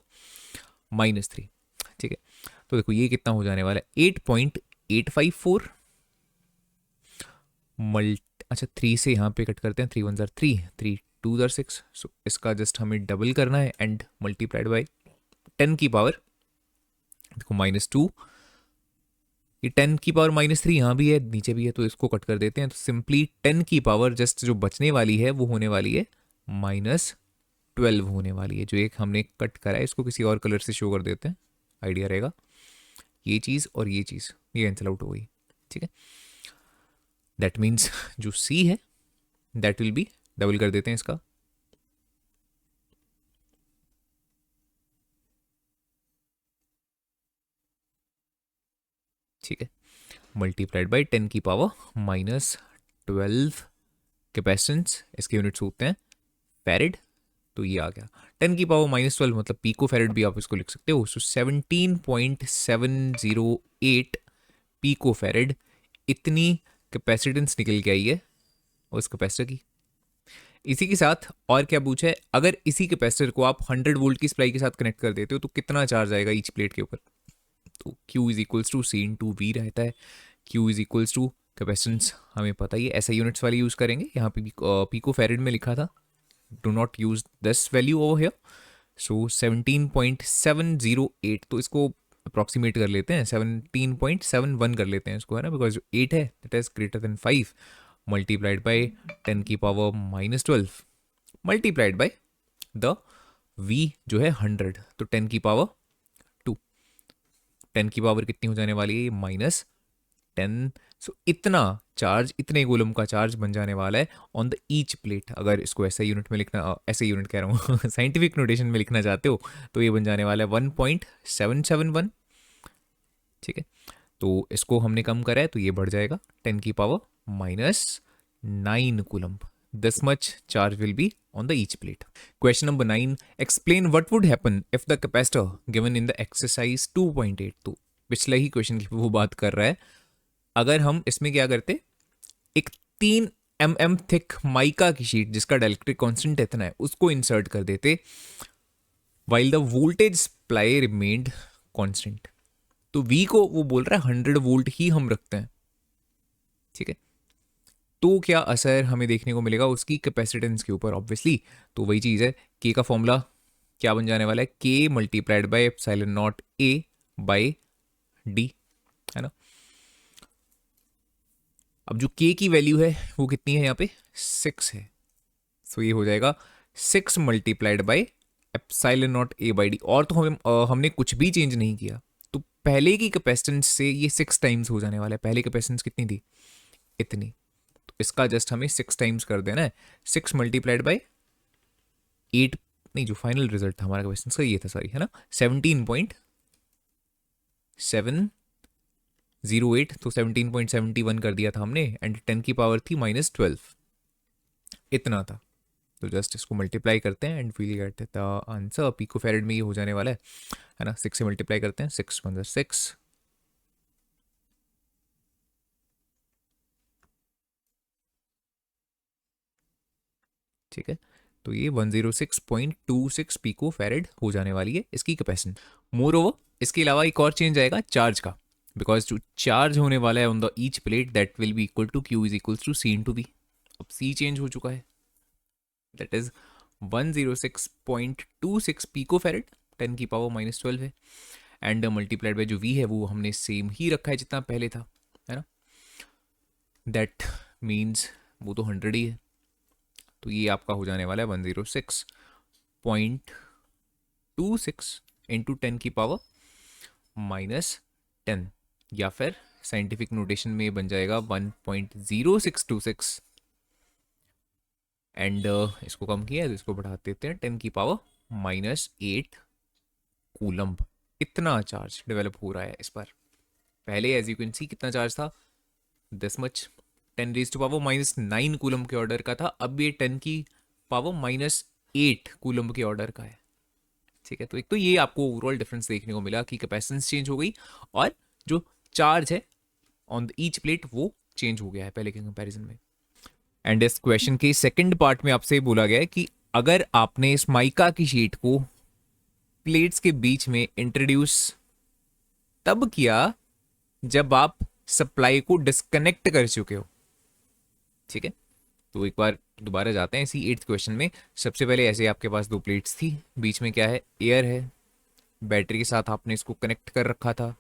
-3। ठीक है, तो देखो ये कितना हो जाने वाला है 8.854 अच्छा 3 से यहाँ पे कट करते हैं, 3 1 जार 3, 3 2 जार 6, सो इसका जस्ट हमें डबल करना है एंड मल्टीप्लाइड बाय 10 की पावर, देखो -2, ये 10 की पावर -3 यहाँ भी है नीचे भी है, तो इसको कट कर देते हैं। तो सिंपली 10 की पावर जस्ट जो बचने वाली है वो होने वाली है -12 होने वाली है। जो एक हमने कट करा है इसको किसी और कलर से शो कर देते हैं, आइडिया रहेगा। ये चीज़ और ये चीज़ ये कैंसिल आउट हो गई, ठीक है। दैट मीन्स जो सी है दैट विल बी, डबल कर देते हैं इसका, ठीक है, मल्टीप्लाइड बाय 10 की पावर -12 कैपेसिटेंस, इसके यूनिट्स होते हैं फैरेड, तो ये आ गया 10 की पावर -12 मतलब पीको फैरेड भी आप इसको लिख सकते हो। सो 17.708 पीको फैरेड, इतनी कैपेसिटेंस निकल के आई है उस कैपेसिटर की। इसी के साथ और क्या पूछा है, अगर इसी कैपेसिटर को आप 100 वोल्ट की सप्लाई के साथ कनेक्ट कर देते हो तो कितना चार्ज आएगा ईच प्लेट के ऊपर। तो Q is equals to C into V रहता है। Q is equals to capacitance हमें पता ही है, ऐसा यूनिट्स वाली यूज़ करेंगे, यहाँ पे भी पीको फैरेड में लिखा था, do not use this value over here. So 17.708, तो इसको अप्रॉक्सीमेट कर लेते हैं, 17.71 कर लेते हैं इसको, है ना, बिकॉज जो 8 है that is greater than 5 multiplied by 10 की power -12 multiplied by the v जो है 100, तो 10 की पावर 2, 10 की पावर कितनी हो जाने वाली है -10। सो इतना चार्ज, इतने कूलम का चार्ज बन जाने वाला है ऑन द ईच प्लेट। अगर इसको ऐसे यूनिट में लिखना, ऐसे यूनिट कह रहा हूँ साइंटिफिक नोटेशन में लिखना चाहते हो तो ये बन जाने वाला है 1.771, ठीक है। तो इसको हमने कम करा है तो ये बढ़ जाएगा 10 की power -9 coulomb, this much charge will be on the each plate. Question number 9, explain what would happen if the capacitor given in the exercise 2.8, तो पिछले ही क्वेश्चन की वो बात कर रहा है, अगर हम इसमें क्या करते, एक 3 mm थिक माइका की शीट जिसका डाइलेक्ट्रिक कांस्टेंट इतना है उसको इंसर्ट कर देते while the voltage supply remained constant। तो V को वो बोल रहा है 100 वोल्ट ही हम रखते हैं, ठीक है। तो क्या असर हमें देखने को मिलेगा उसकी कैपेसिटेंस के ऊपर, ऑब्वियसली। तो वही चीज़ है, के का फॉर्मूला क्या बन जाने वाला है, K multiplied by epsilon naught A by D, है ना। अब जो के की वैल्यू है वो कितनी है यहाँ पे 6 है, सो ये हो जाएगा 6 multiplied by epsilon naught A by D. और तो हमने कुछ भी चेंज नहीं किया, तो पहले की कैपेसिटेंस से ये 6 टाइम्स हो जाने वाला है। पहले कैपेसिटेंस कितनी थी, इतनी, तो इसका जस्ट हमें 6 टाइम्स कर देना है, 6 मल्टीप्लाइड बाय 8, नहीं जो फाइनल रिजल्ट था हमारा कैपेसिटेंस का ये था, सॉरी, है ना, 17.708, तो 17.71 कर दिया था हमने, एंड 10 की पावर थी -12, इतना था। तो जस्ट इसको मल्टीप्लाई करते हैं and we'll get the answer. Picofarad में ये हो जाने वाला है ना, 6 से मल्टीप्लाई करते हैं, 6 1 6, ठीक है। तो ये 106.26 पिको फैरेड हो जाने वाली है इसकी कैपेसिटेंस। मोर ओवर इसके अलावा एक और चेंज आएगा चार्ज का, बिकॉज जो चार्ज होने वाला है on the each plate that will be equal to Q is equal to C into V. अब C चेंज हो चुका है, दैट इज 106.26 पिको फैरेड, 10 की पावर -12 है, एंड मल्टीप्लाइड बाय जो V है वो हमने सेम ही रखा है जितना पहले था, है ना। दैट मीन्स वो तो 100 ही है, तो ये आपका हो जाने वाला है 106.26 इंटू 10 की पावर -10, या फिर साइंटिफिक नोटेशन में बन जाएगा 1.0626, एंड इसको कम किया है तो इसको बढ़ा देते हैं 10 की पावर -8 कूलम्ब। इतना चार्ज डेवलप हो रहा है इस पर। पहले एज यू कैन सी कितना चार्ज था, this much, 10 raise to power -9 coulomb के ऑर्डर का था, अब ये 10 की पावर -8 कूलम के ऑर्डर का है, ठीक है। तो एक तो ये आपको ओवरऑल डिफरेंस देखने को मिला कि कैपेसिटेंस चेंज हो गई और जो चार्ज है ऑन द ईच प्लेट वो चेंज हो गया है पहले के कंपैरिजन में। एंड इस क्वेश्चन के सेकंड पार्ट में आपसे बोला गया है कि अगर आपने इस माइका की शीट को प्लेट्स के बीच में इंट्रोड्यूस तब किया जब आप सप्लाई को डिस्कनेक्ट कर चुके हो। ठीक है, तो एक बार दोबारा जाते हैं इसी 8th क्वेश्चन में। सबसे पहले ऐसे आपके पास दो प्लेट्स थी, बीच में क्या है, एयर है, बैटरी के साथ आपने इसको कनेक्ट कर रखा था।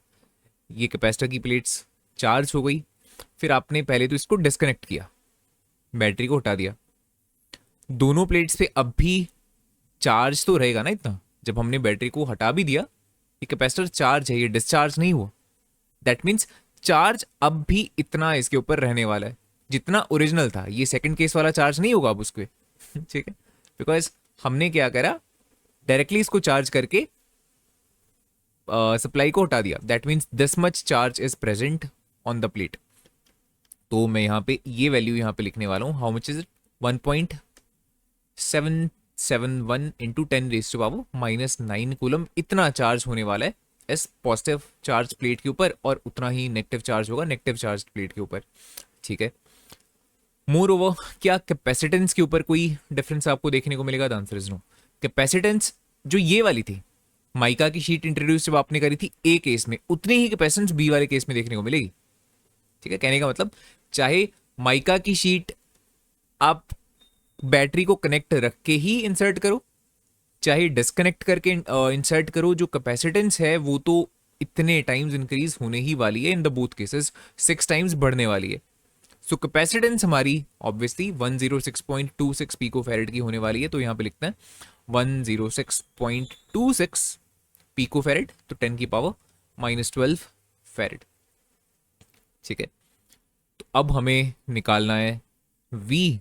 ये कैपेसिटर की प्लेट्स चार्ज हो गई, फिर आपने पहले तो इसको डिस्कनेक्ट किया, बैटरी को हटा दिया। दोनों प्लेट्स पे अब भी चार्ज तो रहेगा ना इतना, जब हमने बैटरी को हटा भी दिया, ये कैपेसिटर चार्ज है, ये डिस्चार्ज नहीं हुआ। दैट मीन्स चार्ज अब भी इतना इसके ऊपर रहने वाला है जितना ओरिजिनल था। ये सेकंड केस वाला चार्ज नहीं होगा अब उसके ठीक है, बिकॉज हमने क्या करा, डायरेक्टली इसको चार्ज करके सप्लाई को हटा दिया। That means this much charge is present on the plate. तो मैं यहाँ पे ये वैल्यू यहाँ पे लिखने वाला हूँ, how much is it, 1.771 into 10⁻⁻⁹ coulomb, इतना चार्ज होने वाला है इस पॉजिटिव चार्ज प्लेट के ऊपर, और उतना ही नेगेटिव चार्ज होगा नेगेटिव चार्ज प्लेट के ऊपर। ठीक है, मोर ओवर क्या कैपेसिटेंस के ऊपर कोई डिफरेंस आपको देखने को मिलेगा? The answer is no. Capacitance जो ये वाली थी, माइका की शीट इंट्रोड्यूस जब आपने करी थी ए केस में, उतनी ही कैपेसिटेंस बी वाले केस में देखने को मिलेगी। ठीक है, कहने का मतलब चाहे माइका की शीट आप बैटरी को कनेक्ट रख के ही इंसर्ट करो, चाहे डिस्कनेक्ट करके इंसर्ट करो, जो कैपेसिटेंस है वो तो इतने टाइम्स इंक्रीज होने ही वाली है, in the both cases 6 times बढ़ने वाली है। सो कैपेसिटेंस हमारी ऑब्वियसली 106.26 पिको फैरेड की होने वाली है। तो यहाँ पे लिखते हैं 106.26 पिको फैरेड, तो 10⁻⁻12 फैरेड। ठीक है, तो अब हमें निकालना है V।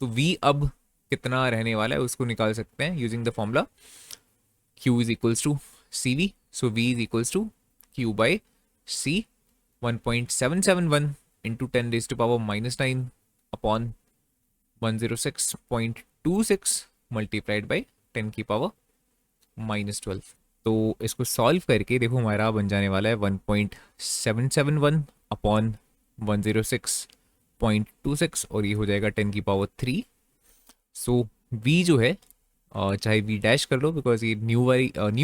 तो V अब कितना रहने वाला है उसको निकाल सकते हैं using the formula Q is equals to CV। So V is equals to Q by C, 1.771 into 10⁻⁻⁹ upon 106.26 multiplied by 10⁻⁻12। तो इसको सॉल्व करके देखो हमारा बन जाने वाला है 1.771 अपॉन 106.26, और ये हो जाएगा 10⁻3। सो V जो है, चाहे V डैश कर लो बिकॉज ये न्यू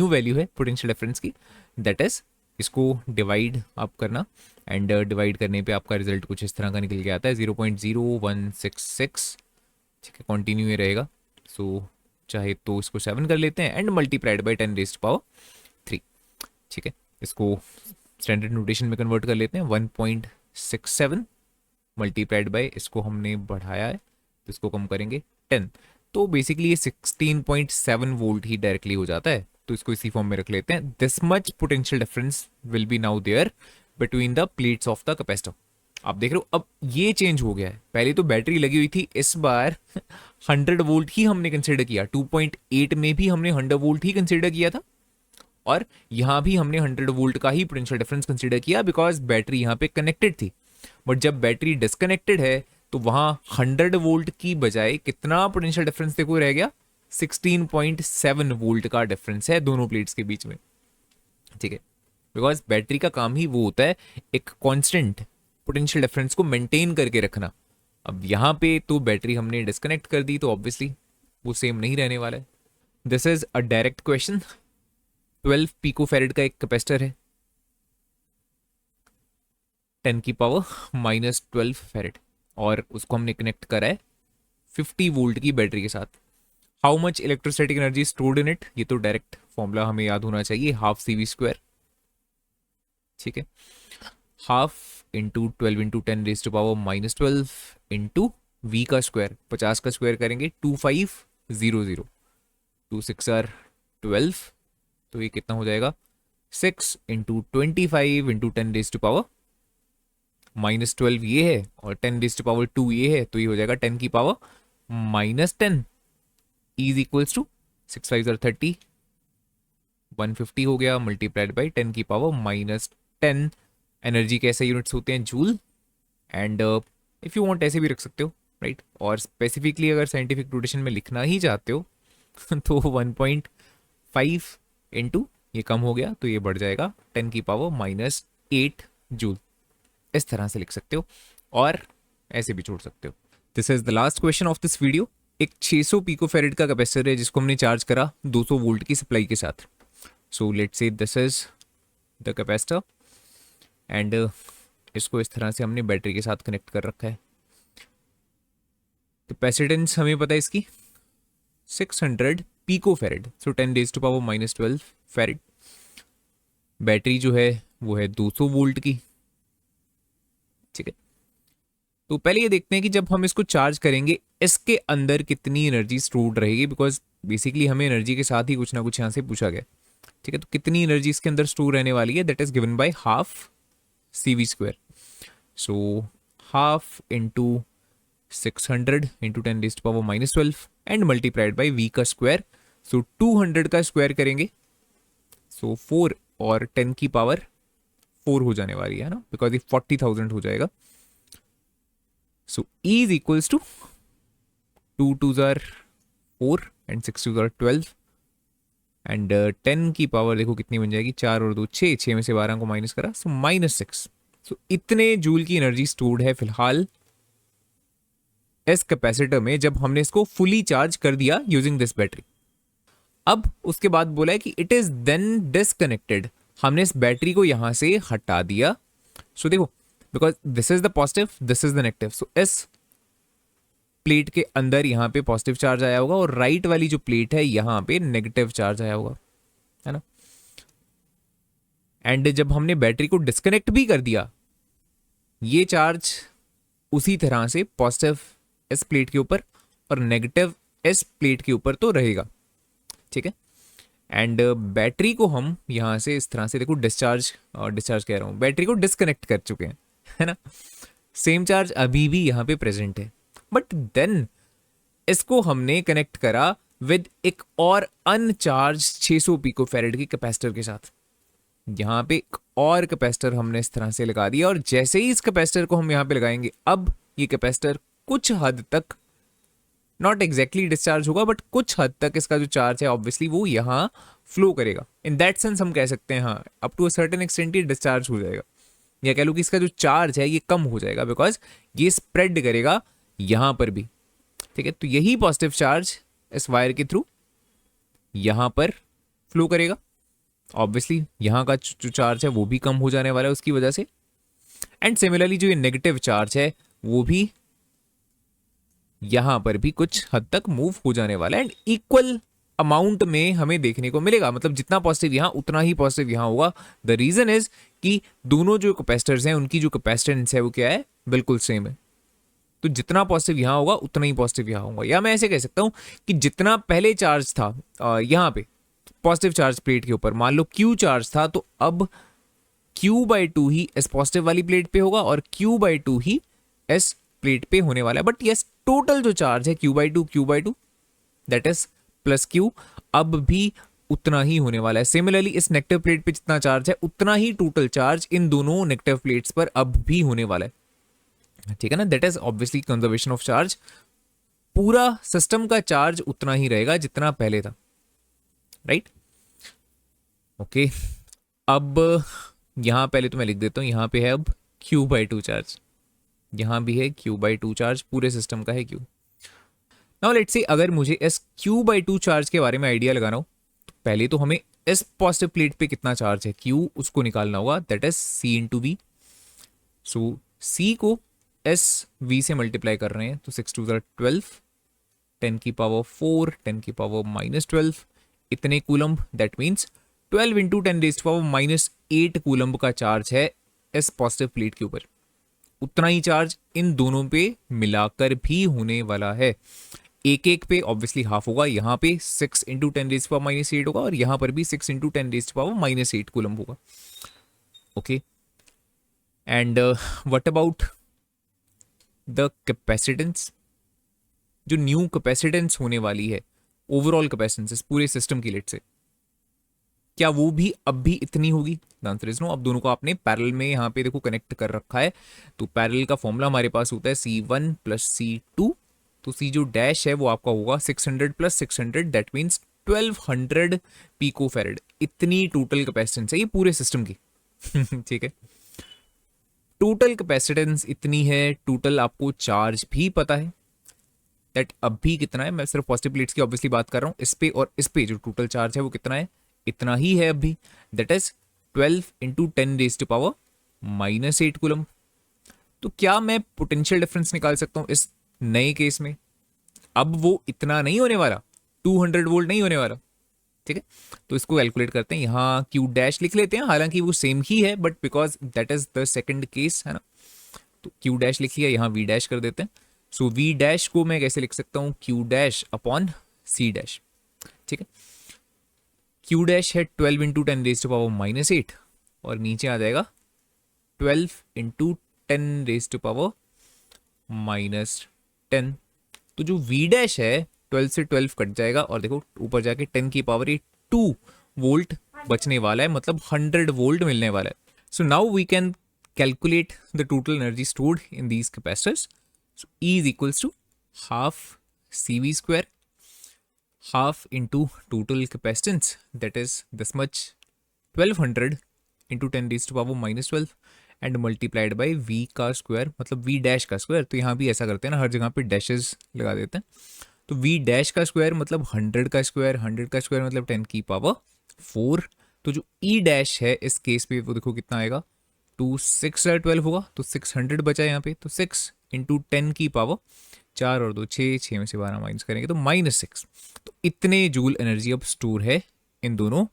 वैल्यू है पोटेंशियल डिफरेंस की, दैट इज इसको डिवाइड आप करना, एंड डिवाइड करने पे आपका रिजल्ट कुछ इस तरह का निकल के आता है 0.0166। ठीक है, कंटिन्यू ये रहेगा। सो चाहे तो इसको 7 कर लेते हैं एंड मल्टीप्लाइड बाई 10⁻3। ठीक है, इसको स्टैंडर्ड नोटेशन में कन्वर्ट कर लेते हैं, 1.67 मल्टीप्लाइड बाई, इसको हमने बढ़ाया है तो इसको कम करेंगे 10, तो बेसिकली ये 16.7 वोल्ट ही डायरेक्टली हो जाता है। तो इसको इसी फॉर्म में रख लेते हैं, this much potential difference will be now there between the plates of the capacitor. आप देख रहे हो अब ये चेंज हो गया है, पहले तो बैटरी लगी हुई थी, इस बार 100 वोल्ट ही हमने कंसिडर किया, 2.8 में भी हमने 100 वोल्ट ही कंसिडर किया था, और यहाँ भी हमने 100 वोल्ट का ही पोटेंशियल डिफरेंस कंसिडर किया बिकॉज बैटरी यहाँ पे कनेक्टेड थी। बट जब बैटरी डिस्कनेक्टेड है तो वहाँ 100 वोल्ट की बजाय कितना पोटेंशियल डिफरेंस देखो रह गया, 16.7 वोल्ट का डिफरेंस है दोनों प्लेट्स के बीच में। ठीक है, बिकॉज बैटरी का काम ही वो होता है एक कांस्टेंट पोटेंशियल डिफरेंस को मेंटेन करके रखना। अब यहाँ पे तो बैटरी हमने डिस्कनेक्ट कर दी तो ऑब्वियसली वो सेम नहीं रहने वाला है। This is a direct question. 12 picofarad का एक कैपेसिटर है, 10⁻⁻12 फैरेड, और उसको हमने कनेक्ट करा है 50 वोल्ट की बैटरी के साथ। How much electrostatic energy stored in it, ये तो डायरेक्ट फॉर्मूला हमें याद होना चाहिए, हाफ CV²। ठीक है, half into 12 into 10⁻⁻12 into V का स्क्वायर, 50 का स्क्वायर करेंगे 2500, 2 6 are 12, तो ये कितना हो जाएगा 6 इंटू 25 इंटू 10⁻⁻12 ये है, और 10⁻2 ये है, तो ये हो जाएगा 10⁻⁻10 इज इक्वल्स टू 6 5 are 30, 150 हो गया मल्टीप्लाइड बाई 10⁻⁻10। एनर्जी कैसे यूनिट्स होते हैं, joule, and if you want ऐसे भी रख सकते हो, राइट। और स्पेसिफिकली अगर साइंटिफिक नोटेशन में लिखना ही चाहते हो तो 1.5 इंटू ये कम हो गया तो ये बढ़ जाएगा 10⁻⁻8 जूल, इस तरह से लिख सकते हो, और ऐसे भी छोड़ सकते हो। This is the last question of this video. एक 600 पिको फैरेड का कैपेसिटर है जिसको हमने चार्ज करा 200 वोल्ट की सप्लाई के साथ। So let's say this is the capacitor and इसको इस तरह से हमने बैटरी के साथ कनेक्ट कर रखा है। कैपेसिटेंस हमें पता है इसकी 600 पिको फेरेड, सो 10⁻⁻12 फेरेड। बैटरी जो है वो है 200 वोल्ट की, ठीक है। तो पहले ये देखते हैं कि जब हम इसको चार्ज करेंगे इसके अंदर कितनी एनर्जी स्टोर्ड रहेगी, बिकॉज बेसिकली हमें एनर्जी के साथ ही कुछ ना कुछ यहाँ से पूछा गया, ठीक है। तो कितनी एनर्जी इसके अंदर स्टोर रहने वाली है, that is given by half CV²। So half into 600 into 10⁻⁻12 and multiplied by V का स्क्वायर। सो 200 का स्क्वायर करेंगे, सो 4 और 10 की पावर 4 हो जाने वाली है ना, बिकॉज ये 40,000 हो जाएगा। So E is equals to 2 2s are 4 and 6 2s are 12 and 10 की पावर देखो कितनी बन जाएगी, 4 और 2 6, 6 में से 12 को माइनस करा, सो -6। सो इतने जूल की एनर्जी स्टोर्ड है फिलहाल इस कैपेसिटर में जब हमने इसको फुली चार्ज कर दिया यूजिंग दिस बैटरी। अब उसके बाद बोला है कि इट इज देन डिसकनेक्टेड, हमने इस बैटरी को यहां से हटा दिया। सो देखो, because this is the positive, this is the negative, so इस प्लेट के अंदर यहाँ पे पॉजिटिव चार्ज आया होगा और राइट वाली जो प्लेट है यहाँ पे नेगेटिव चार्ज आया होगा, है ना। एंड जब हमने बैटरी को डिस्कनेक्ट भी कर दिया, ये चार्ज उसी तरह से पॉजिटिव इस प्लेट के ऊपर और नेगेटिव इस प्लेट के ऊपर तो रहेगा, ठीक है। एंड बैटरी को हम यहाँ से इस तरह से देखो डिस्चार्ज कह रहा हूँ, बैटरी को डिस्कनेक्ट कर चुके हैं, है ना। सेम चार्ज अभी भी यहाँ पे प्रेजेंट है, बट देन इसको हमने कनेक्ट करा विद एक और अनचार्ज 600 पिको फेरेड की कैपेसिटर के साथ। यहाँ पे एक और कैपेसिटर हमने इस तरह से लगा दिया और जैसे ही इस कैपेसिटर को हम यहाँ पे लगाएंगे, अब ये कैपेसिटर कुछ हद तक नॉट एग्जैक्टली डिस्चार्ज होगा, बट कुछ हद तक इसका जो चार्ज है ऑब्वियसली वो यहाँ फ्लो करेगा। इन दैट सेंस हम कह सकते हैं हाँ, up to a certain extent ये डिस्चार्ज हो जाएगा, या कह लो कि इसका जो चार्ज है ये कम हो जाएगा, बिकॉज ये स्प्रेड करेगा यहाँ पर भी, ठीक है। तो यही पॉजिटिव चार्ज इस वायर के थ्रू यहाँ पर फ्लो करेगा, ऑब्वियसली यहाँ का जो चार्ज है वो भी कम हो जाने वाला है उसकी वजह से। एंड सिमिलरली जो ये नेगेटिव चार्ज है वो भी यहां पर भी कुछ हद तक मूव हो जाने वाला है एंड इक्वल अमाउंट में हमें देखने को मिलेगा, मतलब जितना पॉजिटिव यहां उतना ही पॉजिटिव यहां होगा। द रीजन इज कि दोनों जो कैपेसिटर्स हैं उनकी जो कैपेसिटेंस है वो क्या है, बिल्कुल सेम है। तो जितना पॉजिटिव यहां होगा उतना ही पॉजिटिव यहां होगा, या मैं ऐसे कह सकता हूं कि जितना पहले चार्ज था यहां पे पॉजिटिव चार्ज प्लेट के ऊपर, मान लो Q चार्ज था, तो अब Q/2 ही इस पॉजिटिव वाली प्लेट पे होगा और Q/2 ही इस प्लेट पे होने वाला है। बट यस, टोटल जो चार्ज है Q/2 that is plus Q, अब भी उतना ही होने वाला है। सिमिलरली इस नेगेटिव प्लेट पे जितना चार्ज है उतना ही टोटल चार्ज इन दोनों नेगेटिव प्लेट्स पर अब भी होने वाला है, ठीक है ना। That is obviously conservation of charge, पूरा सिस्टम का चार्ज उतना ही रहेगा जितना पहले था, राइट। ओके, अब यहां पहले तो मैं लिख देता हूं, यहां पे है अब Q/2 चार्ज, यहां भी है Q/2 चार्ज, पूरे सिस्टम का है Q। नाउ लेट्स से अगर मुझे इस Q/2 चार्ज के बारे में आइडिया लगाना हो, तो पहले तो हमें इस पॉजिटिव प्लेट पे कितना चार्ज है Q उसको निकालना होगा, that is C/V। So C को इस V से मल्टीप्लाई कर रहे हैं, तो 6 2s are 12, 10 की पावर 4, 10 की पावर -12, इतने coulomb, that means 12 into 10⁻⁻8 coulomb का चार्ज है इस पॉजिटिव प्लेट के ऊपर। उतना ही चार्ज इन दोनों पे मिलाकर भी होने वाला है, एक एक पे ऑब्वियसली हाफ होगा, यहाँ पे 6 इंटू 10⁻⁻8 होगा और यहाँ पर भी 6 इंटू 10⁻⁻8 कूलम्ब होगा, okay. And what about the capacitance, जो न्यू कैपेसिटेंस होने वाली है, ओवरऑल कैपेसिटेंस पूरे सिस्टम की, लेट से क्या वो भी अब भी इतनी होगी? The answer is no. अब दोनों को आपने पैरेलल में यहाँ पे देखो कनेक्ट कर रखा है, तो पैरेलल का फॉर्मूला हमारे पास होता है C1 + C2, तो C जो डैश है वो आपका होगा 600 + 600, दैट मीन्स 1200 पिको फेरेड। इतनी टोटल कैपेसिटेंस है ये पूरे सिस्टम की ठीक है, टोटल कैपेसिटेंस इतनी है। टोटल आपको चार्ज भी पता है दैट अब भी कितना है, मैं सिर्फ पॉजिटिव प्लेट्स की ऑब्वियसली बात कर रहा हूँ, इस पे और इस पे जो टोटल चार्ज है वो कितना है, इतना ही है अब भी, दैट इज 12 इंटू 10⁻⁻⁷ -8 कूलम। तो क्या मैं पोटेंशियल डिफरेंस निकाल सकता हूं इस नए केस में? अब वो इतना नहीं होने वाला, 200 वोल्ट नहीं होने वाला, ठीक है। तो इसको कैलकुलेट करते हैं, यहाँ क्यू डैश लिख लेते हैं, हालांकि वो सेम ही है but because that is the second case है ना, तो क्यू डैश लिख लिया, यहाँ वी डैश कर देते हैं। सो वी डैश को मैं कैसे लिख सकता हूँ, Q dash upon C dash, ठीक है। क्यू डैश है 12 इंटू 10⁻⁻8 और नीचे आ जाएगा 12 इंटू 10⁻⁻10। तो जो वी डैश है 12 से 12 कट जाएगा और देखो ऊपर जाके 10⁻²2 वोल्ट बचने वाला है, मतलब 100 वोल्ट मिलने वाला है। So now we can calculate the total energy stored in these capacitors. So E is equals to half CV square, half into total capacitance, that is this much 1200 into 10⁻⁻12 and multiplied by V का square, मतलब V dash का square. तो यहाँ भी ऐसा करते हैं ना, हर जगह पे डैशेस लगा देते हैं। तो V डैश का स्क्वायर मतलब 100 का स्क्वायर, 100 का स्क्वायर मतलब 10⁻⁴। तो जो E डैश है इस केस पे वो देखो कितना आएगा, 2 6 12 होगा, तो 600 बचा यहाँ पे। तो 6 इंटू 10⁻⁴, 4 और 2 6, 6 में से 12 माइनस करेंगे तो -6। तो इतने जूल एनर्जी अब स्टोर है इन दोनों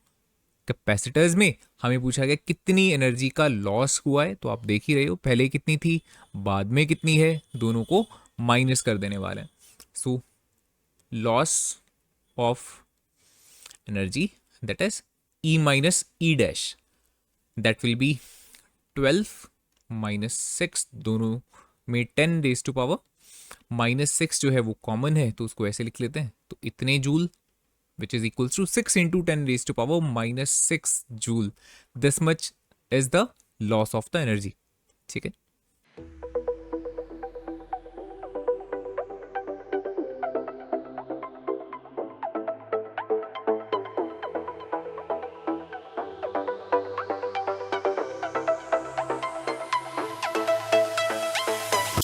कैपेसिटर्स में। हमें पूछा गया कितनी एनर्जी का लॉस हुआ है, तो आप देख ही रहे हो पहले कितनी थी, बाद में कितनी है, दोनों को माइनस कर देने वाले हैं। So loss of energy that is E minus E dash, that will B 12 -6, दोनों में 10⁻⁻6 जो है वो कॉमन है, तो उसको ऐसे लिख लेते हैं। तो इतने joule which is equals to 6 into 10⁻⁻6 joule, this much is the loss of the energy, ठीक है।